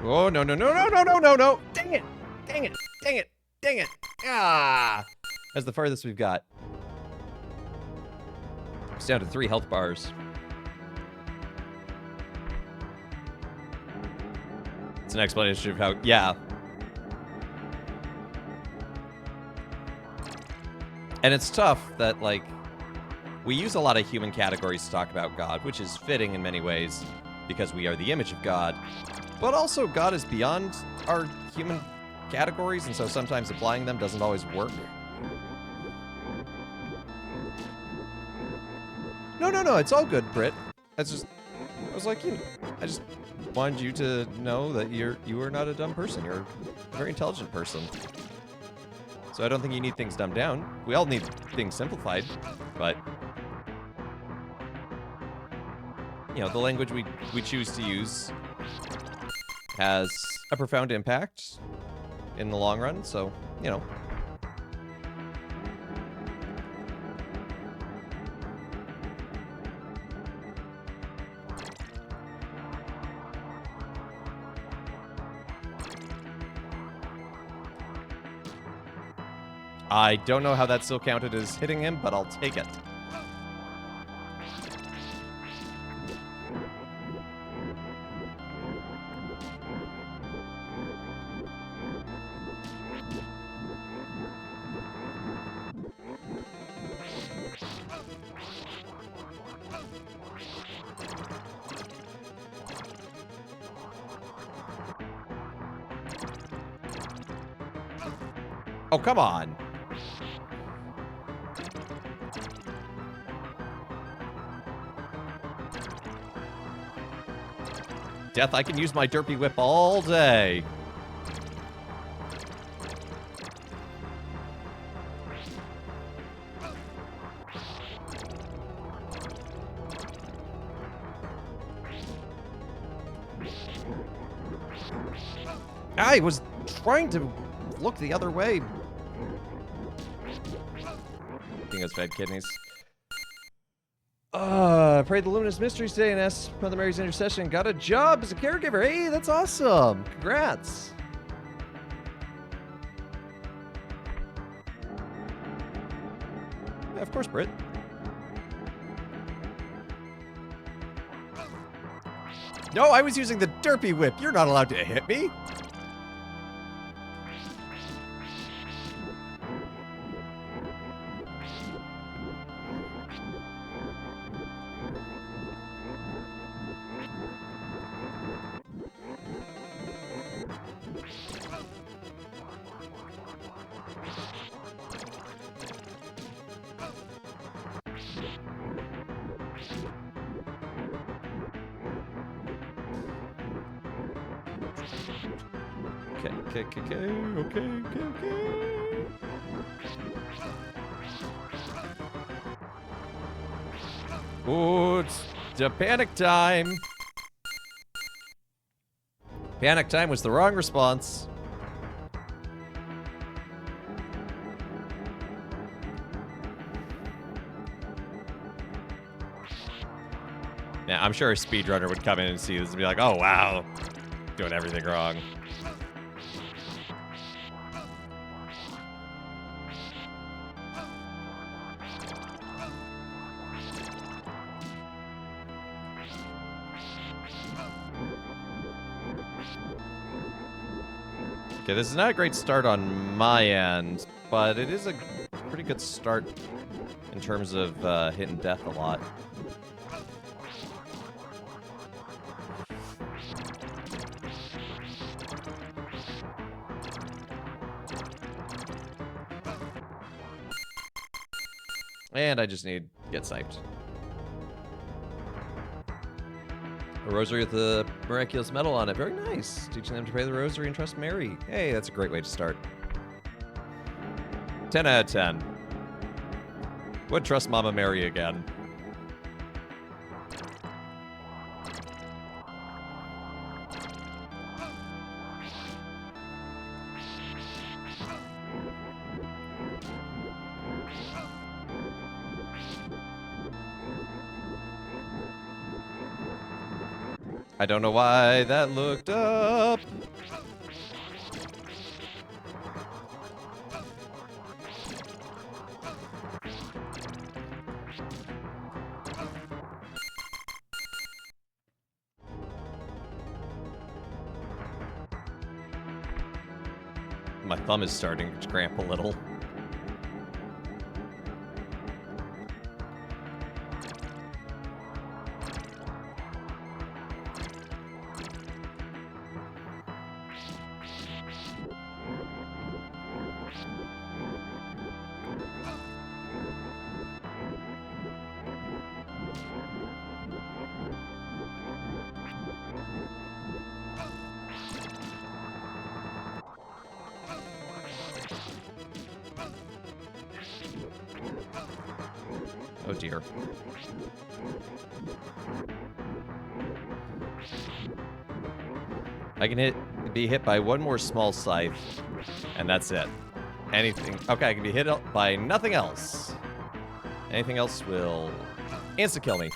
Oh, no, no, no, no, no, no, no, no! Dang it! Dang it! Dang it! Dang it! Ah! That's the farthest we've got. It's down to 3 health bars. It's an explanation of how, yeah. And it's tough that, like, we use a lot of human categories to talk about God, which is fitting in many ways because we are the image of God. But also, God is beyond our human categories, and so sometimes applying them doesn't always work. No, no, no, it's all good, Britt. That's just, I was like, I just wanted you to know that you are not a dumb person. You're a very intelligent person. So I don't think you need things dumbed down. We all need things simplified, but you know, the language we choose to use has a profound impact in the long run, so, you know. I don't know how that still counted as hitting him, but I'll take it. Oh, come on. Death, I can use my derpy whip all day. I was trying to look the other way. King has fed kidneys. Prayed the Luminous Mysteries today and asked Mother Mary's intercession. Got a job as a caregiver. Hey, that's awesome. Congrats. Yeah, of course, Britt. No, I was using the derpy whip. You're not allowed to hit me. Okay. Ooh, it's the panic time. Panic time was the wrong response. Yeah, I'm sure a speedrunner would come in and see this and be like, oh, wow. Doing everything wrong. Okay, this is not a great start on my end, but it is a pretty good start in terms of hitting death a lot. And I just need to get sniped. A rosary with a miraculous medal on it. Very nice. Teaching them to pray the rosary and trust Mary. Hey, that's a great way to start. 10 out of 10. Would trust Mama Mary again. I don't know why that looked up. My thumb is starting to cramp a little. Oh dear. I can be hit by one more small scythe, and that's it. Anything. Okay, I can be hit by nothing else. Anything else will insta-kill me.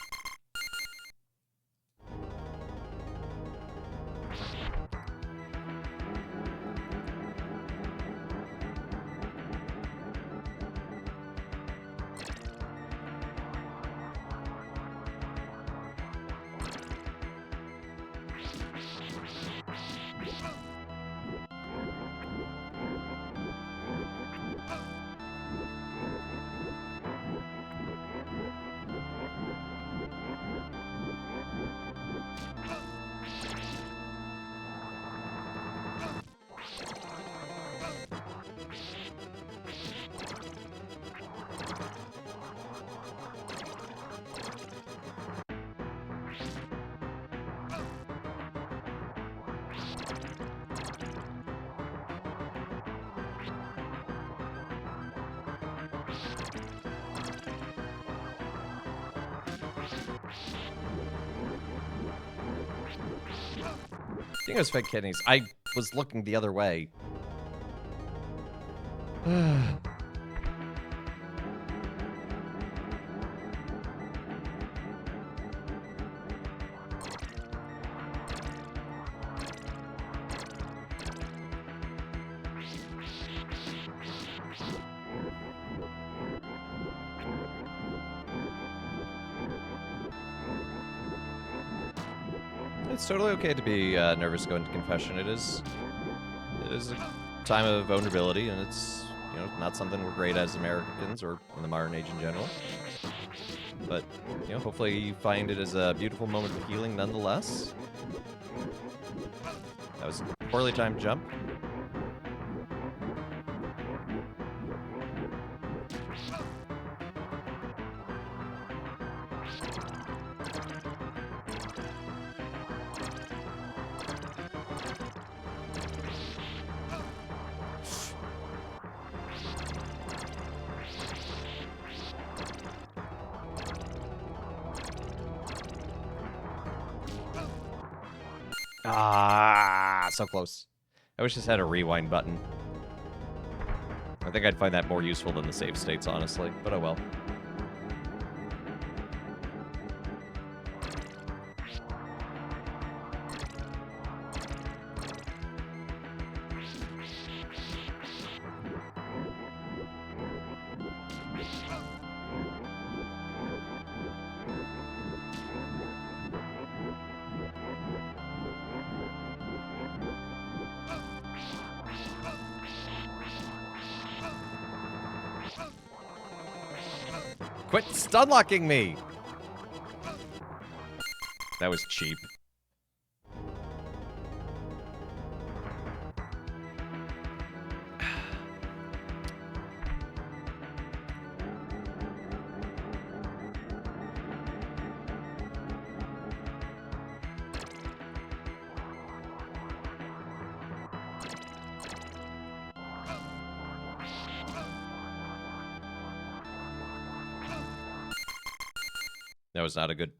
I think it was fake kidneys. I was looking the other way. It's totally okay to be nervous going to confession. It is a time of vulnerability, and it's, you know, not something we're great as Americans or in the modern age in general. But, you know, hopefully you find it as a beautiful moment of healing nonetheless. That was a poorly timed jump. Ah, so close. I wish this had a rewind button. I think I'd find that more useful than the save states, honestly, but oh well. Quit stunlocking me! That was cheap. That was not a good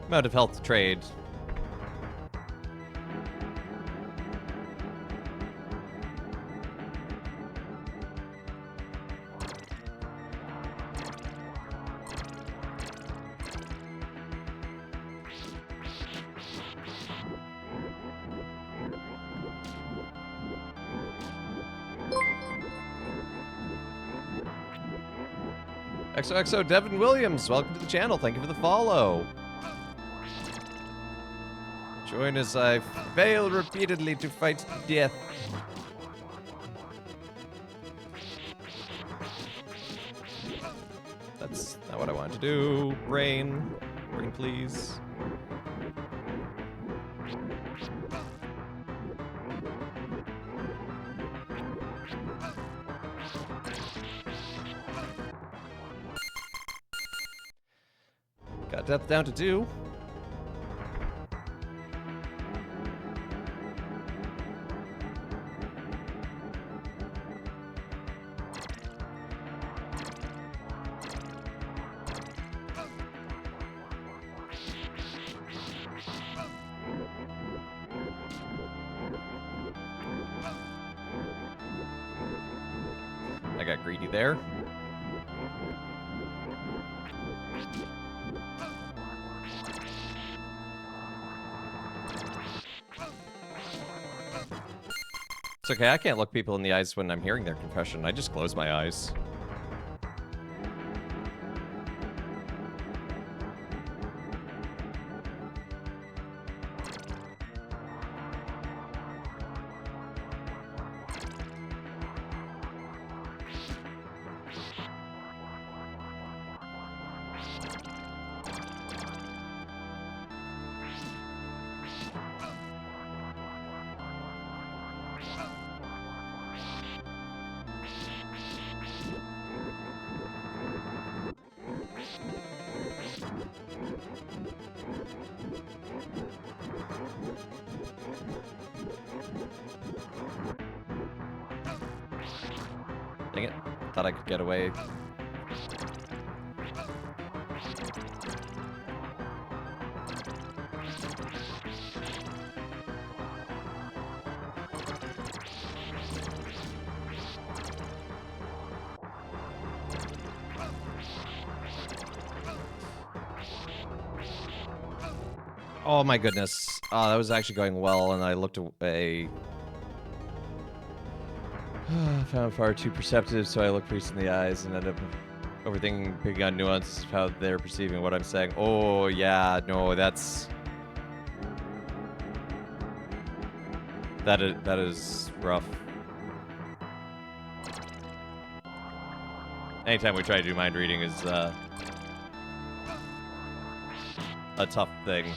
amount of health to trade. XOXO Devin Williams, welcome to the channel. Thank you for the follow. Join as I fail repeatedly to fight death. That's not what I wanted to do. Brain. Brain, please. Got death down to 2. I got greedy there. It's okay, I can't look people in the eyes when I'm hearing their confession. I just close my eyes. Dang it. Thought I could get away. Oh my goodness. Oh, that was actually going well, and I looked away. Found far too perceptive, so I looked priest in the eyes and ended up overthinking, picking on nuances of how they're perceiving what I'm saying. Oh, yeah, no, that's... That is rough. Anytime we try to do mind reading is a tough thing.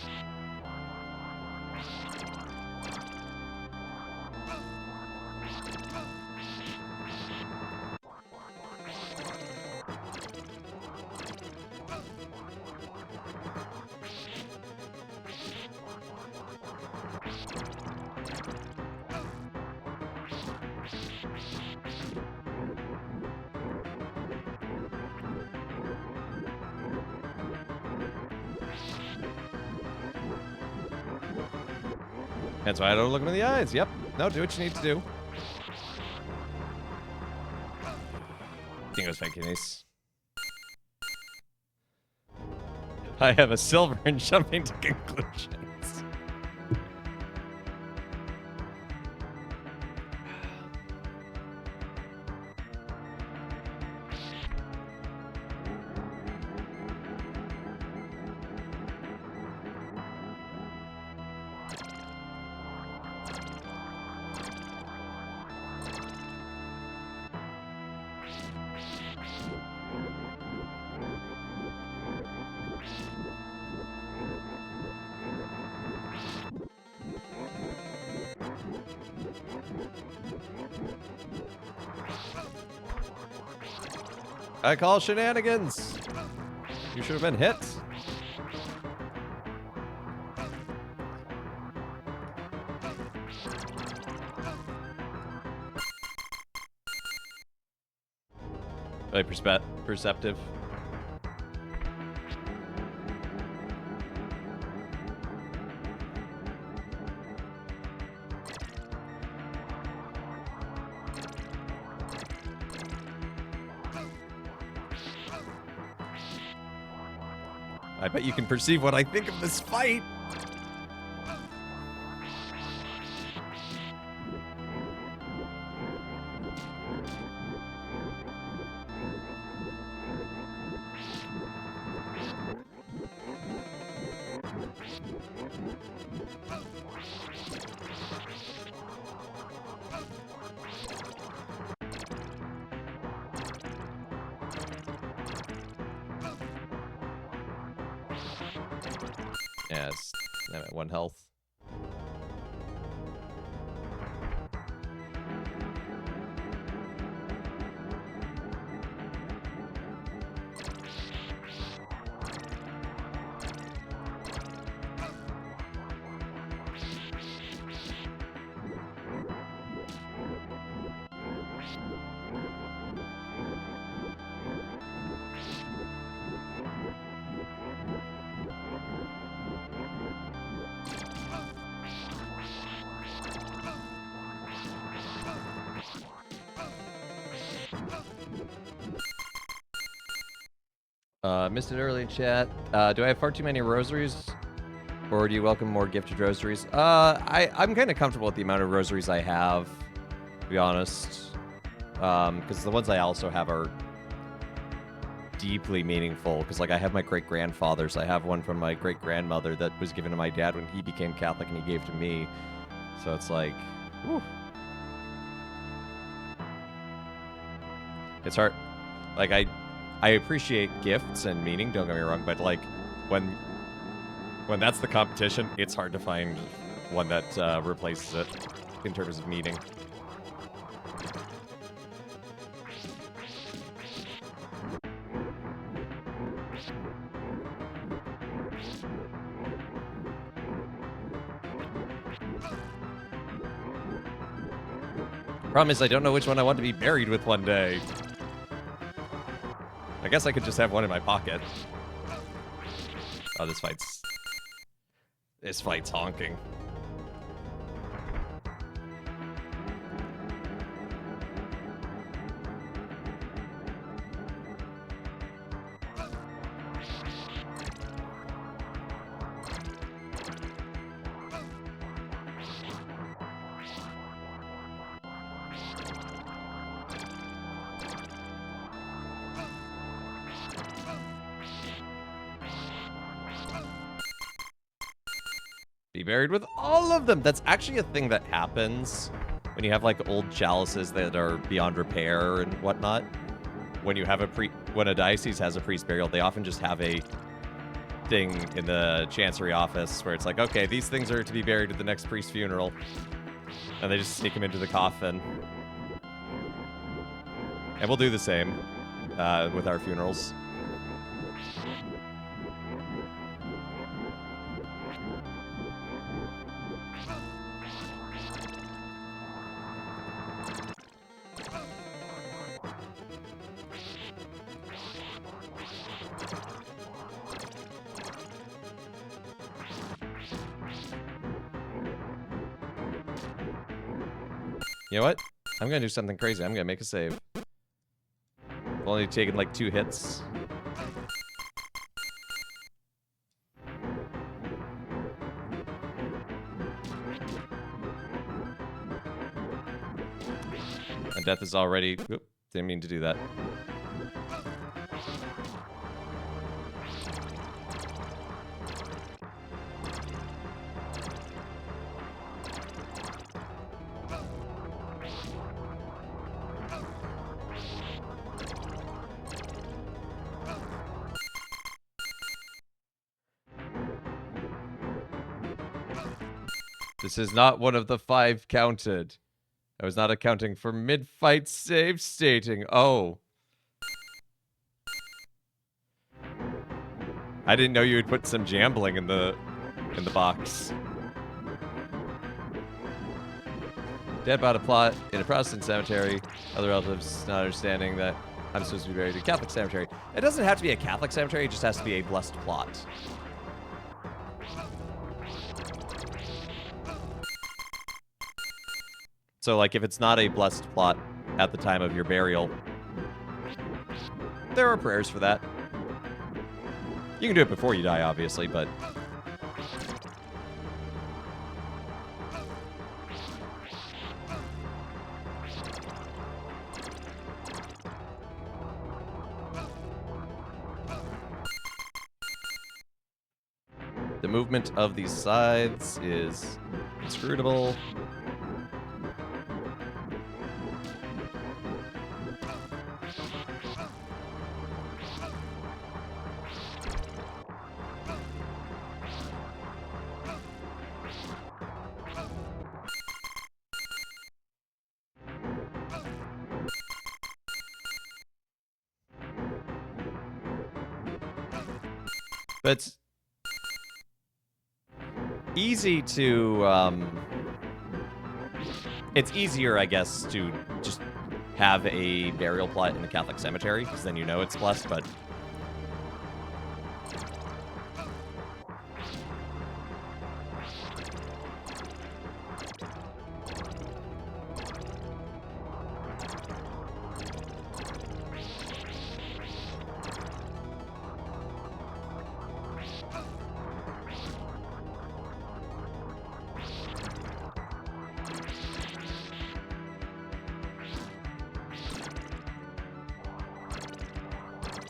That's why I don't look him in the eyes. Yep. No, do what you need to do. I think it was fake ace. I have a silver and jumping to conclusions. I call shenanigans. You should have been hit. Really perceptive. I bet you can perceive what I think of this fight. Yes, I'm at 1 health. Missed it early in chat. Do I have far too many rosaries? Or do you welcome more gifted rosaries? I'm kind of comfortable with the amount of rosaries I have, to be honest. Because the ones I also have are deeply meaningful. Because, like, I have my great-grandfathers. I have one from my great-grandmother that was given to my dad when he became Catholic and he gave to me. So it's like, whew. It's hard. Like, I appreciate gifts and meaning, don't get me wrong, but, like, when that's the competition, it's hard to find one that replaces it in terms of meaning. Problem is, I don't know which one I want to be buried with one day. I guess I could just have one in my pocket. Oh, this fight's honking. Be buried with all of them. That's actually a thing that happens when you have like old chalices that are beyond repair and whatnot. When you have when a diocese has a priest burial, they often just have a thing in the chancery office where it's like, okay, these things are to be buried at the next priest's funeral, and they just sneak them into the coffin. And we'll do the same with our funerals. You know what? I'm gonna do something crazy. I'm gonna make a save. I've only taken like 2 hits. And death is already... Oop, didn't mean to do that. This is not one of the 5 counted. I was not accounting for mid-fight save stating. Oh. I didn't know you would put some jambling in the box. Dad bought a plot in a Protestant cemetery. Other relatives not understanding that I'm supposed to be buried in a Catholic cemetery. It doesn't have to be a Catholic cemetery, it just has to be a blessed plot. So, like, if it's not a blessed plot at the time of your burial, there are prayers for that. You can do it before you die, obviously, but... The movement of these scythes is inscrutable. But it's easy to, it's easier, I guess, to just have a burial plot in the Catholic cemetery, because then you know it's blessed, but...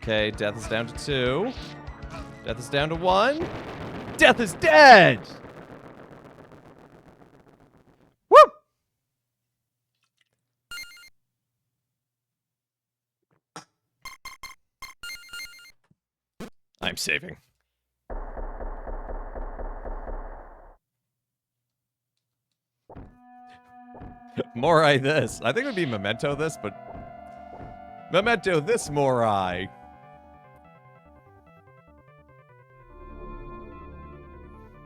Okay, death is down to 2. Death is down to 1. Death is dead! Woo! I'm saving. Morai this. I think it would be Memento this, but... Memento this, Morai.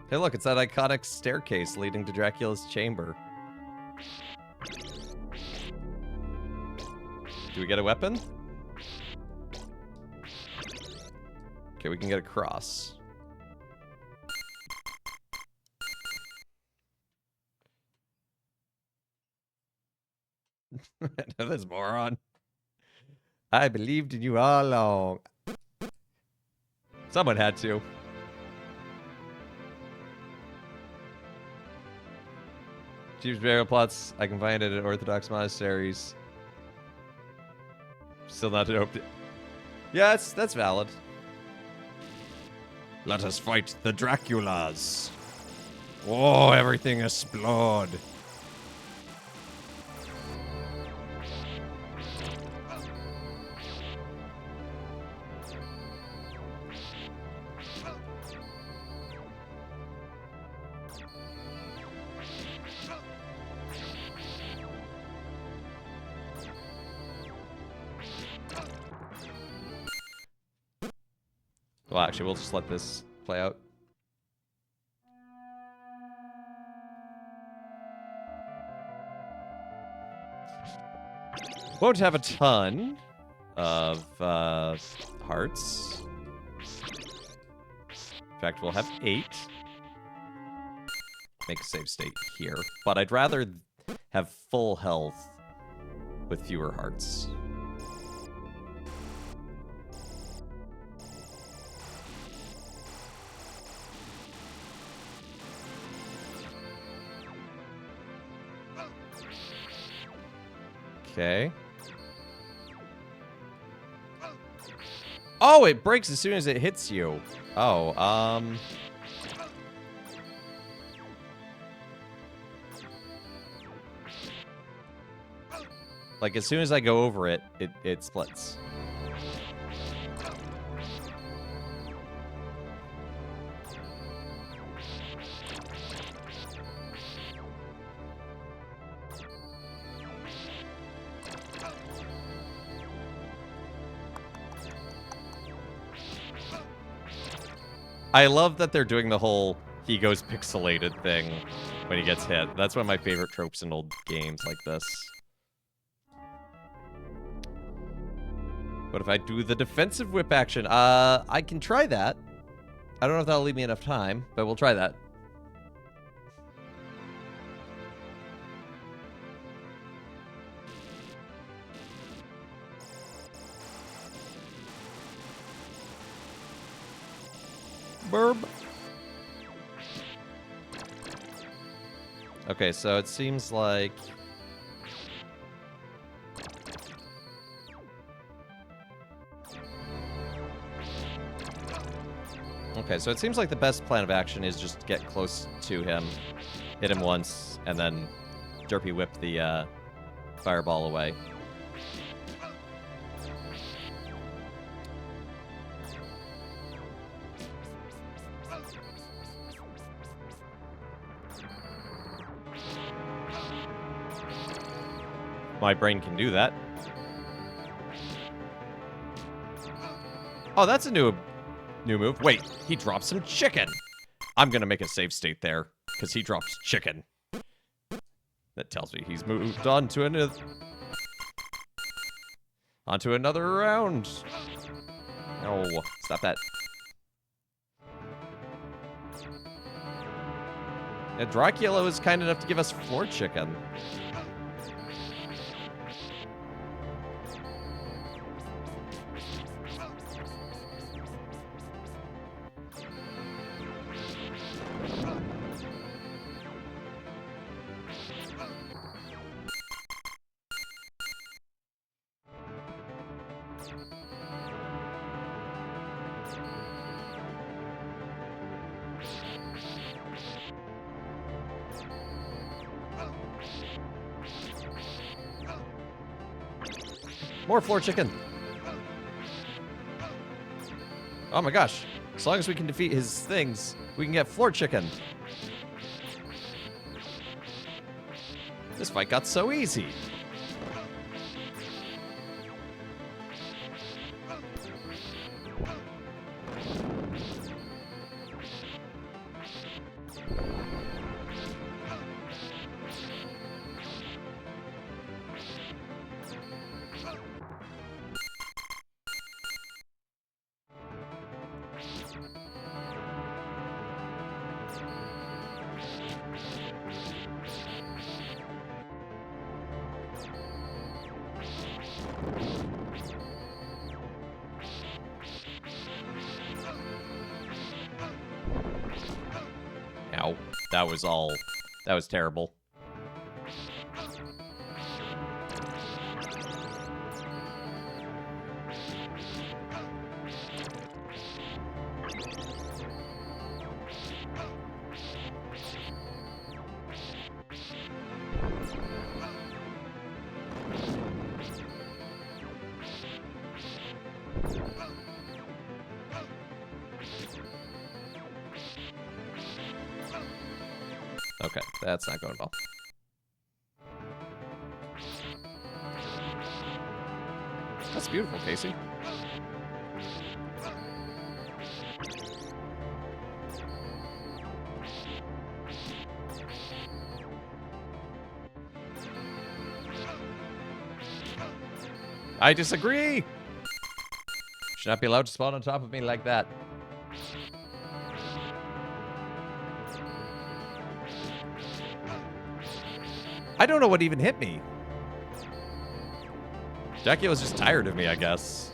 Hey, look, it's that iconic staircase leading to Dracula's chamber. Do we get a weapon? Okay, we can get a cross. This moron. I believed in you all along. Someone had to. Chief's burial plots I can find it at Orthodox monasteries. Still not open. Yeah, that's valid. Let us fight the Draculas. Oh, everything explode. Well, actually, we'll just let this play out. Won't have a ton of hearts. In fact, we'll have 8. Make a save state here. But I'd rather have full health with fewer hearts. Okay. Oh, it breaks as soon as it hits you. Oh, like, as soon as I go over it, it splits. I love that they're doing the whole he goes pixelated thing when he gets hit. That's one of my favorite tropes in old games like this. What if I do the defensive whip action? I can try that. I don't know if that'll leave me enough time, but we'll try that. Burb. Okay, so it seems like... Okay, so it seems like the best plan of action is just get close to him, hit him once, and then derpy whip the fireball away. My brain can do that. Oh, that's a new move. Wait, he dropped some chicken. I'm gonna make a save state there, because he drops chicken. That tells me he's moved on to another round. No, stop that. Yeah, Dracula was kind enough to give us 4 chicken. More floor chicken. Oh my gosh. As long as we can defeat his things, we can get floor chicken. This fight got so easy. Ow. That was terrible. Okay, that's not going well. That's beautiful, Casey. I disagree! Should not be allowed to spawn on top of me like that. I don't know what even hit me. Jackie was just tired of me, I guess.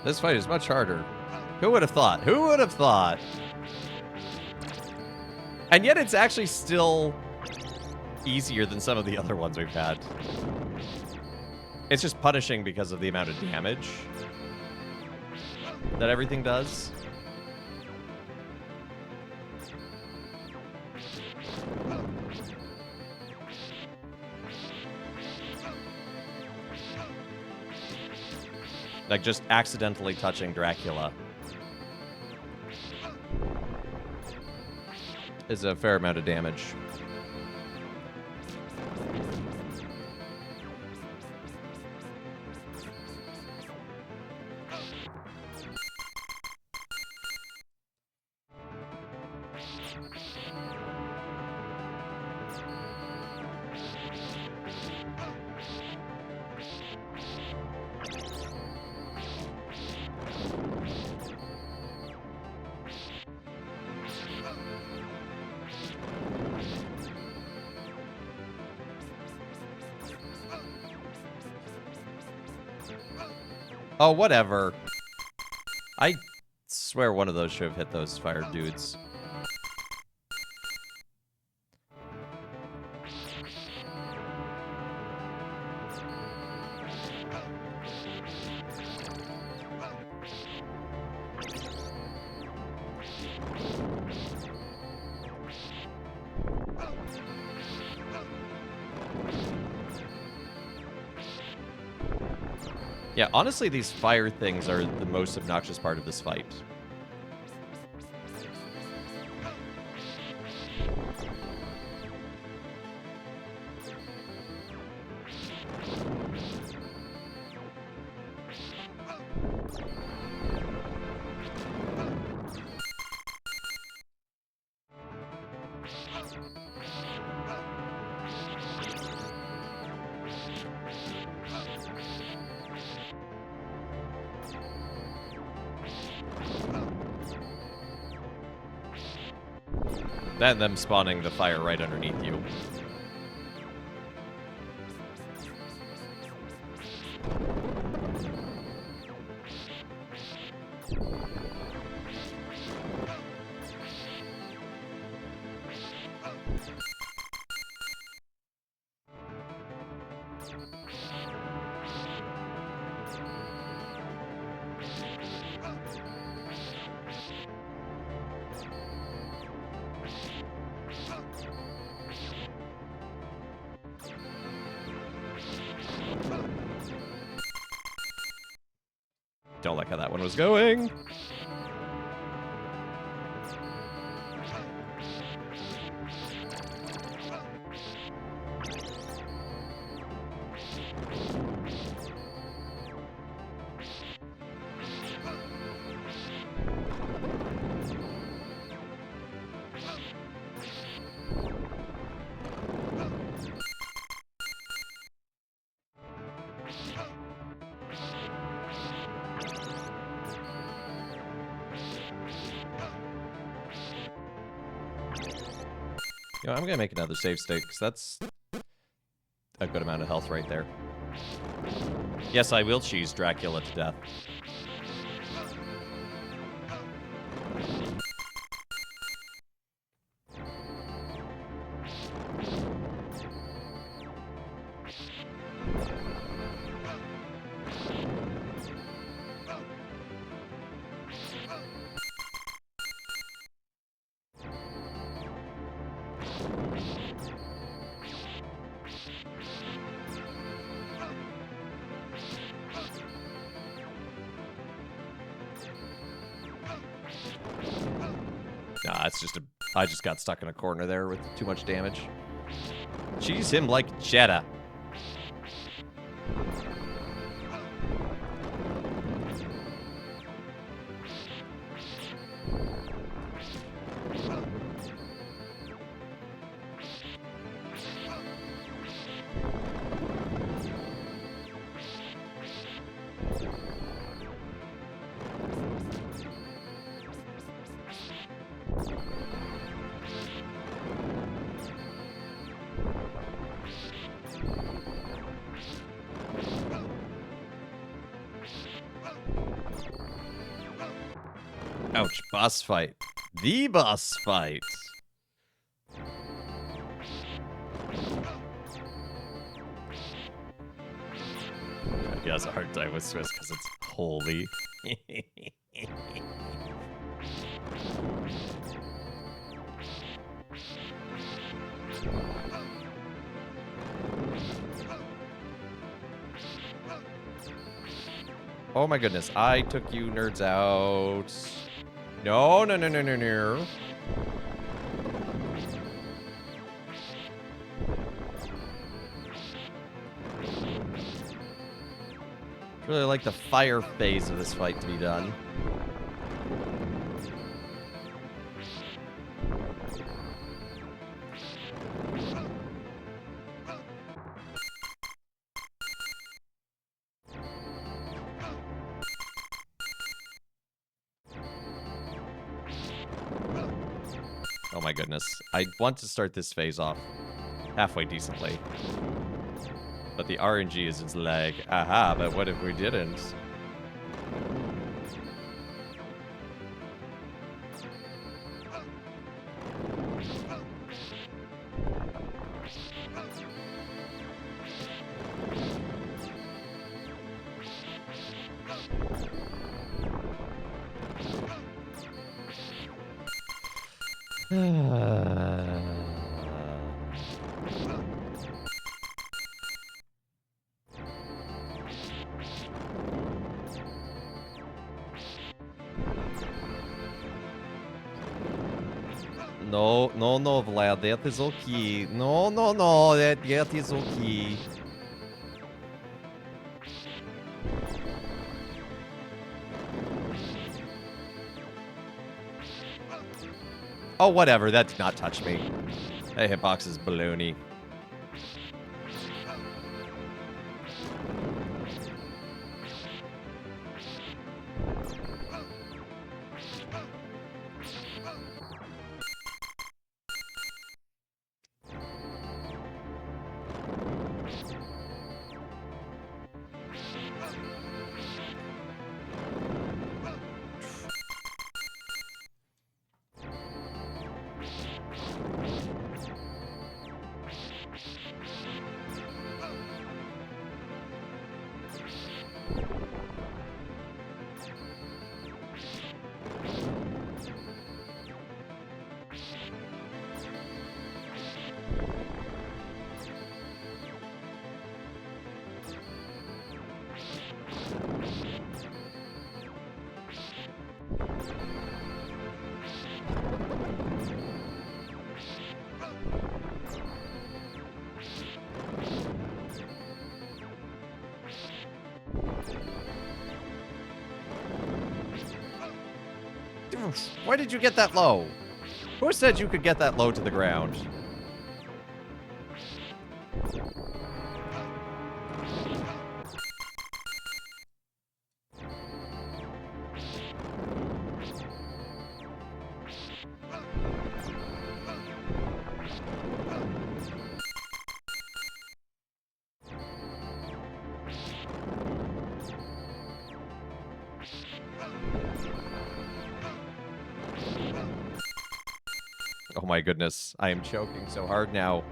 This fight is much harder. Who would have thought? Who would have thought? And yet it's actually still easier than some of the other ones we've had. It's just punishing because of the amount of damage that everything does. Like, just accidentally touching Dracula. is a fair amount of damage. Oh, whatever. I swear one of those should have hit those fire dudes. Yeah, honestly, these fire things are the most obnoxious part of this fight. Then them spawning the fire right underneath you. Don't like how that one was going. You know, I'm gonna make another save state, because that's a good amount of health right there. Yes, I will cheese Dracula to death. Nah, it's just I just got stuck in a corner there with too much damage. Cheese him like cheddar. Ouch, boss fight. The boss fight. He has a hard time with Swiss because it's holy. Oh my goodness, I took you nerds out. No, no, no, no, no, no. Really like the fire phase of this fight to be done. Oh my goodness. I want to start this phase off halfway decently. But the RNG is just like, aha, but what if we didn't? No, no, no, Vlad, that is okay. No, no, no, that is okay. Oh, whatever, that did not touch me. That hitbox is baloney. Why did you get that low? Who said you could get that low to the ground? Oh my goodness, I am choking so hard now.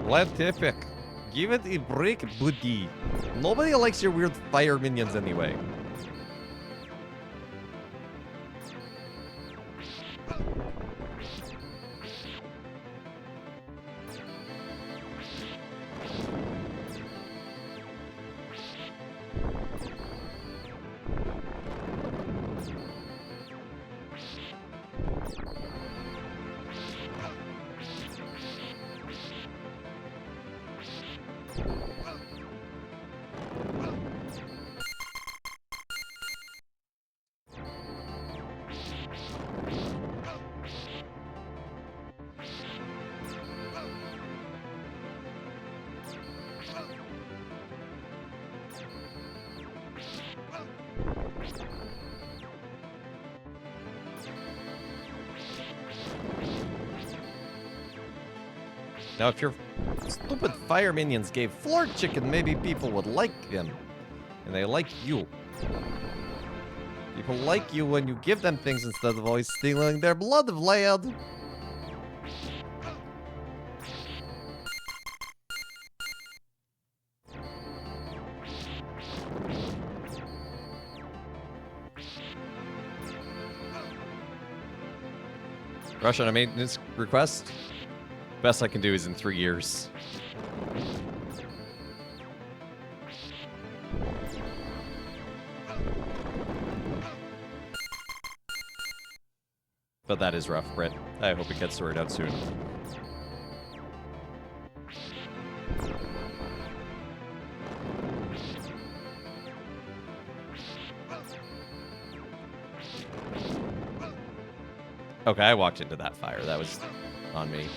Lantific, give it a break, buddy. Nobody likes your weird fire minions anyway. Now, if your stupid fire minions gave floor chicken, maybe people would like them. And they like you. People like you when you give them things instead of always stealing their blood, Vlad. Rush on a maintenance request? Best I can do is in 3 years. But that is rough, Britt. I hope it gets sorted out soon. Okay, I walked into that fire. That was on me.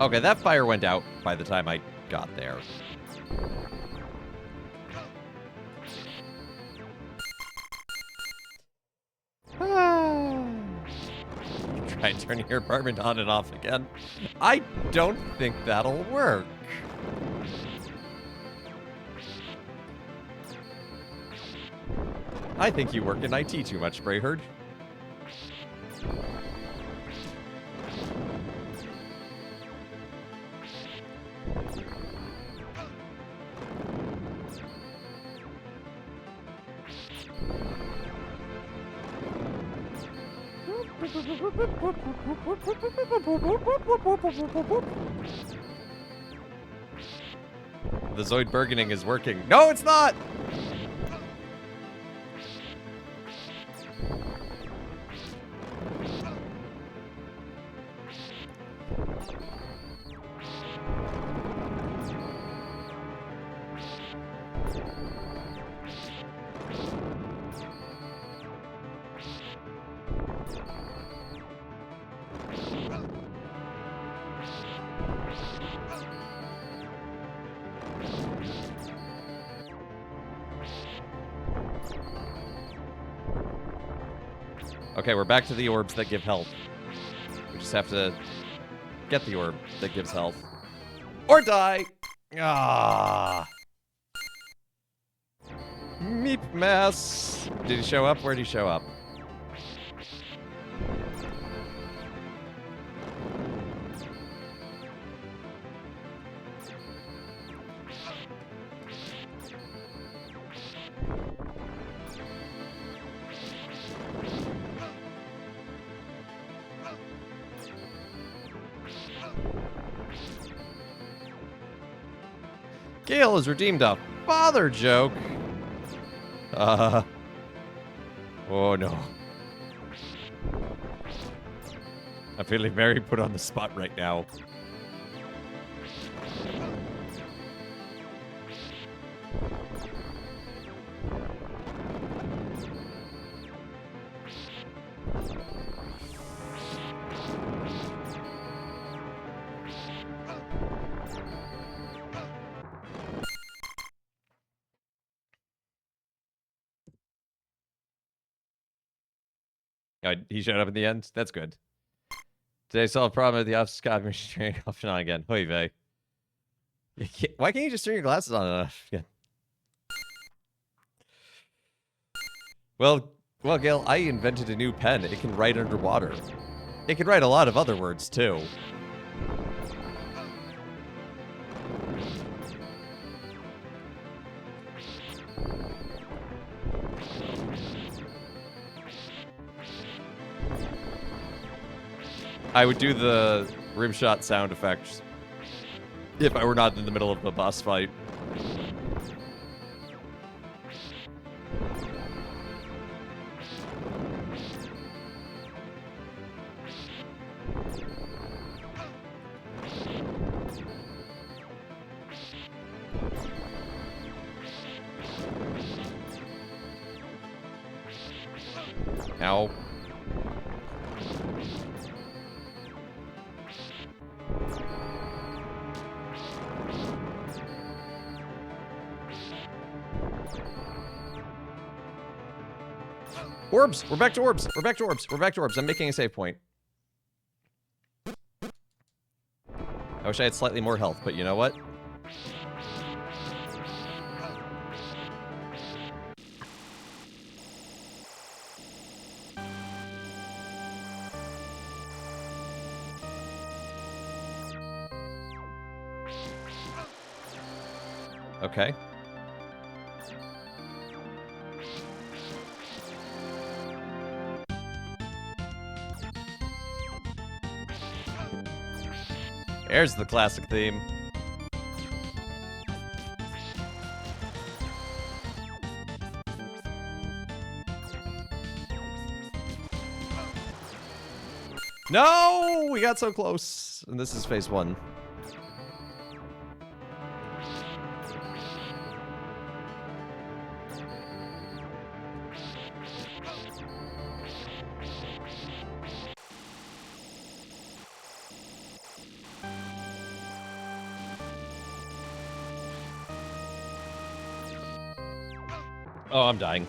Okay, that fire went out by the time I got there. Try turning your apartment on and off again. I don't think that'll work. I think you work in IT too much, Brayherd. The Zoidbergening is working. No, it's not! Okay, we're back to the orbs that give health. We just have to get the orb that gives health. Or die! Ah. Meep mess. Did he show up? Where'd he show up? Gale has redeemed a father joke. Oh no. I'm feeling very put on the spot right now. He showed up in the end? That's good. Today, solved problem at the office got me straight off and on again. Oy vey. Why can't you just turn your glasses on and off? Yeah. Well, Gail, I invented a new pen. It can write underwater. It can write a lot of other words, too. I would do the rimshot sound effects if I were not in the middle of a boss fight. Ow. Orbs! We're back to orbs! We're back to orbs! We're back to orbs. I'm making a save point. I wish I had slightly more health, but you know what? Okay. There's the classic theme. No! We got so close. And this is phase 1. Oh, I'm dying.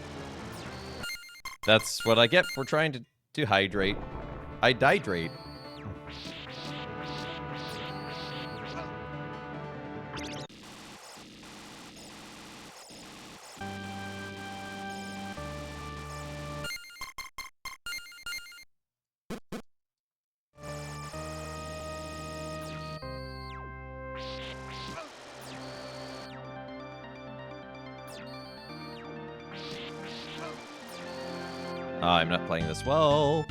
That's what I get for trying to dehydrate. I dehydrate. I'm not playing this well.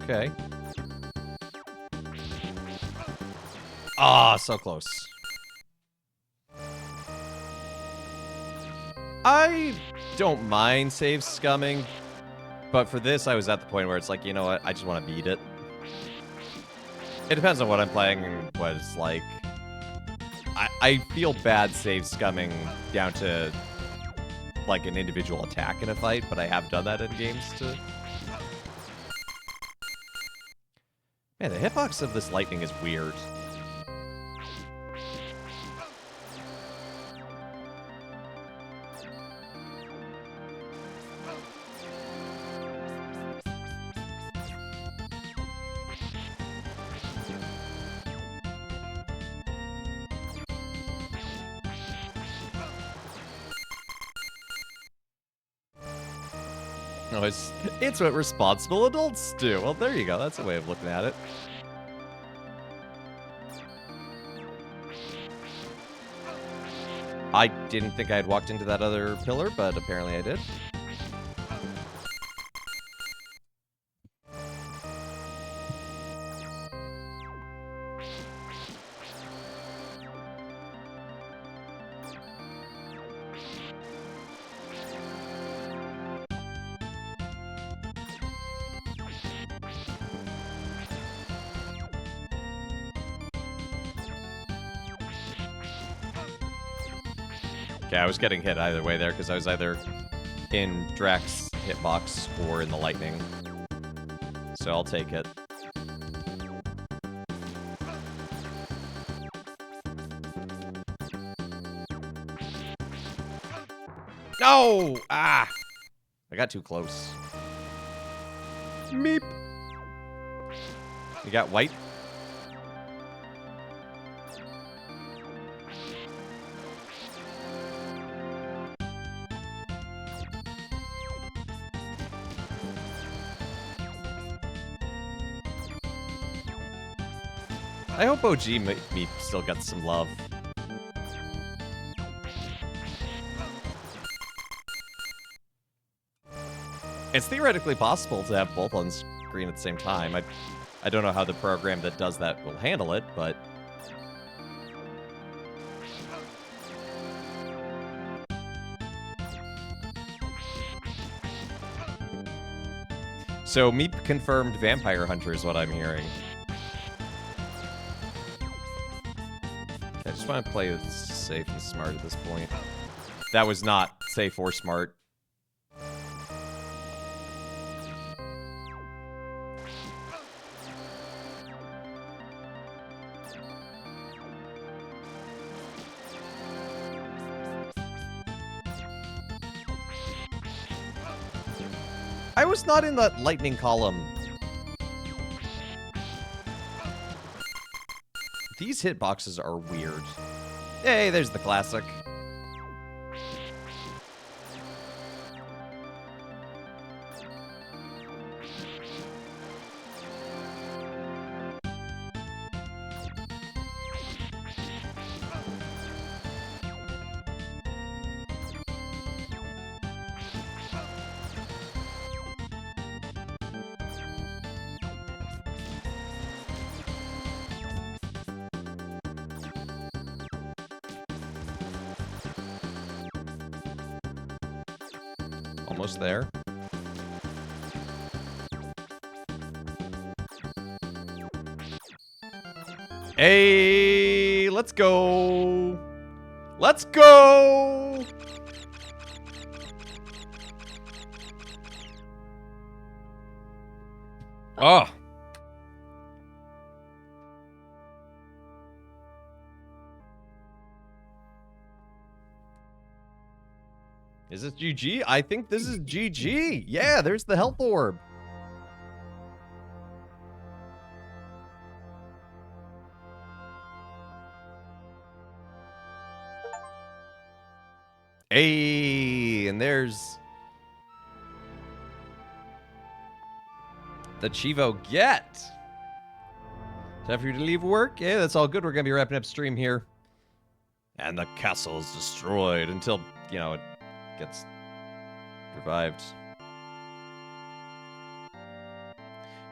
Okay. Ah, so close. I don't mind save scumming, but for this, I was at the point where it's like, you know what, I just want to beat it. It depends on what I'm playing and what it's like. I feel bad save scumming down to, like, an individual attack in a fight, but I have done that in games too. Man, the hitbox of this lightning is weird. No, it's what responsible adults do. Well, there you go. That's a way of looking at it. I didn't think I had walked into that other pillar, but apparently I did. Okay, I was getting hit either way there because I was either in Drax's hitbox or in the lightning. So I'll take it. No! Ah! I got too close. Meep. You got white? I hope OG Meep still got some love. It's theoretically possible to have both on screen at the same time. I don't know how the program that does that will handle it, but... So, Meep confirmed Vampire Hunter is what I'm hearing. I just want to play with safe and smart at this point. That was not safe or smart. I was not in that lightning column. These hitboxes are weird. Hey, there's the classic. Almost there. Hey, let's go. Let's go. Oh. Is this GG? I think this is GG. Yeah, there's the health orb. Hey, and there's the Chivo get. Time for you to leave work? Yeah, that's all good. We're going to be wrapping up stream here. And the castle is destroyed until, you know, it gets revived.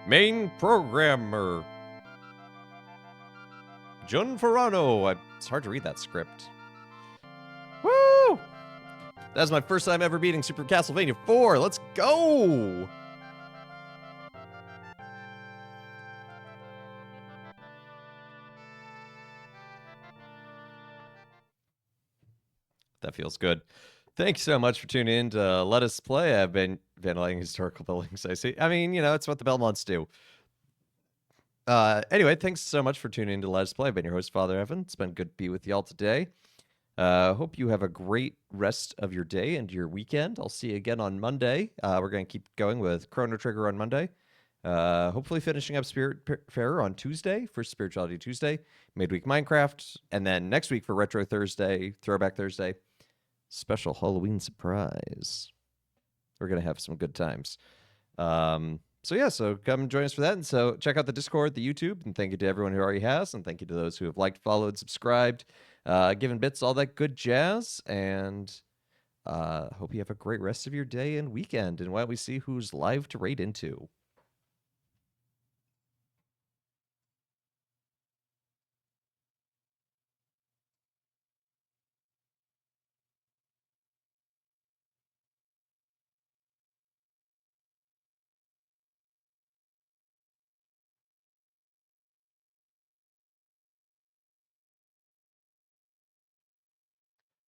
Main programmer. Jun Farano. It's hard to read that script. Woo! That's my first time ever beating Super Castlevania IV. Let's go! That feels good. Thanks so much for tuning in to Let Us Play. I've been ventilating historical buildings, I see. I mean, you know, it's what the Belmonts do. Anyway, thanks so much for tuning in to Let Us Play. I've been your host, Father Evan. It's been good to be with y'all today. Hope you have a great rest of your day and your weekend. I'll see you again on Monday. We're going to keep going with Chrono Trigger on Monday. Hopefully finishing up Spirit Fair on Tuesday for Spirituality Tuesday, Midweek Minecraft, and then next week for Retro Thursday, Throwback Thursday, special Halloween surprise. We're going to have some good times. So yeah, so come join us for that. And so check out the Discord, the YouTube, and thank you to everyone who already has, and thank you to those who have liked, followed, subscribed, given bits, all that good jazz. And hope you have a great rest of your day and weekend. And why don't we see who's live to raid into?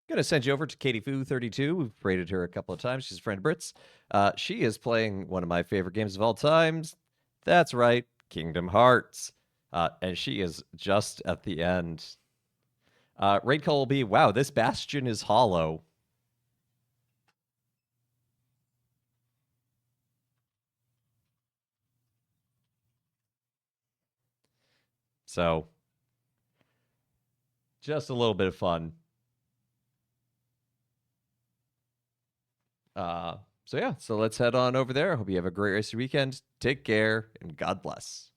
Gonna send you over to Katie Foo32. We've rated her a couple of times. She's a friend of Brits. She is playing one of my favorite games of all times. That's right, Kingdom Hearts. And she is just at the end. Raid call will be, wow, this bastion is hollow. So, just a little bit of fun. So yeah, so let's head on over there. Hope you have a great rest of your weekend. Take care, and God bless.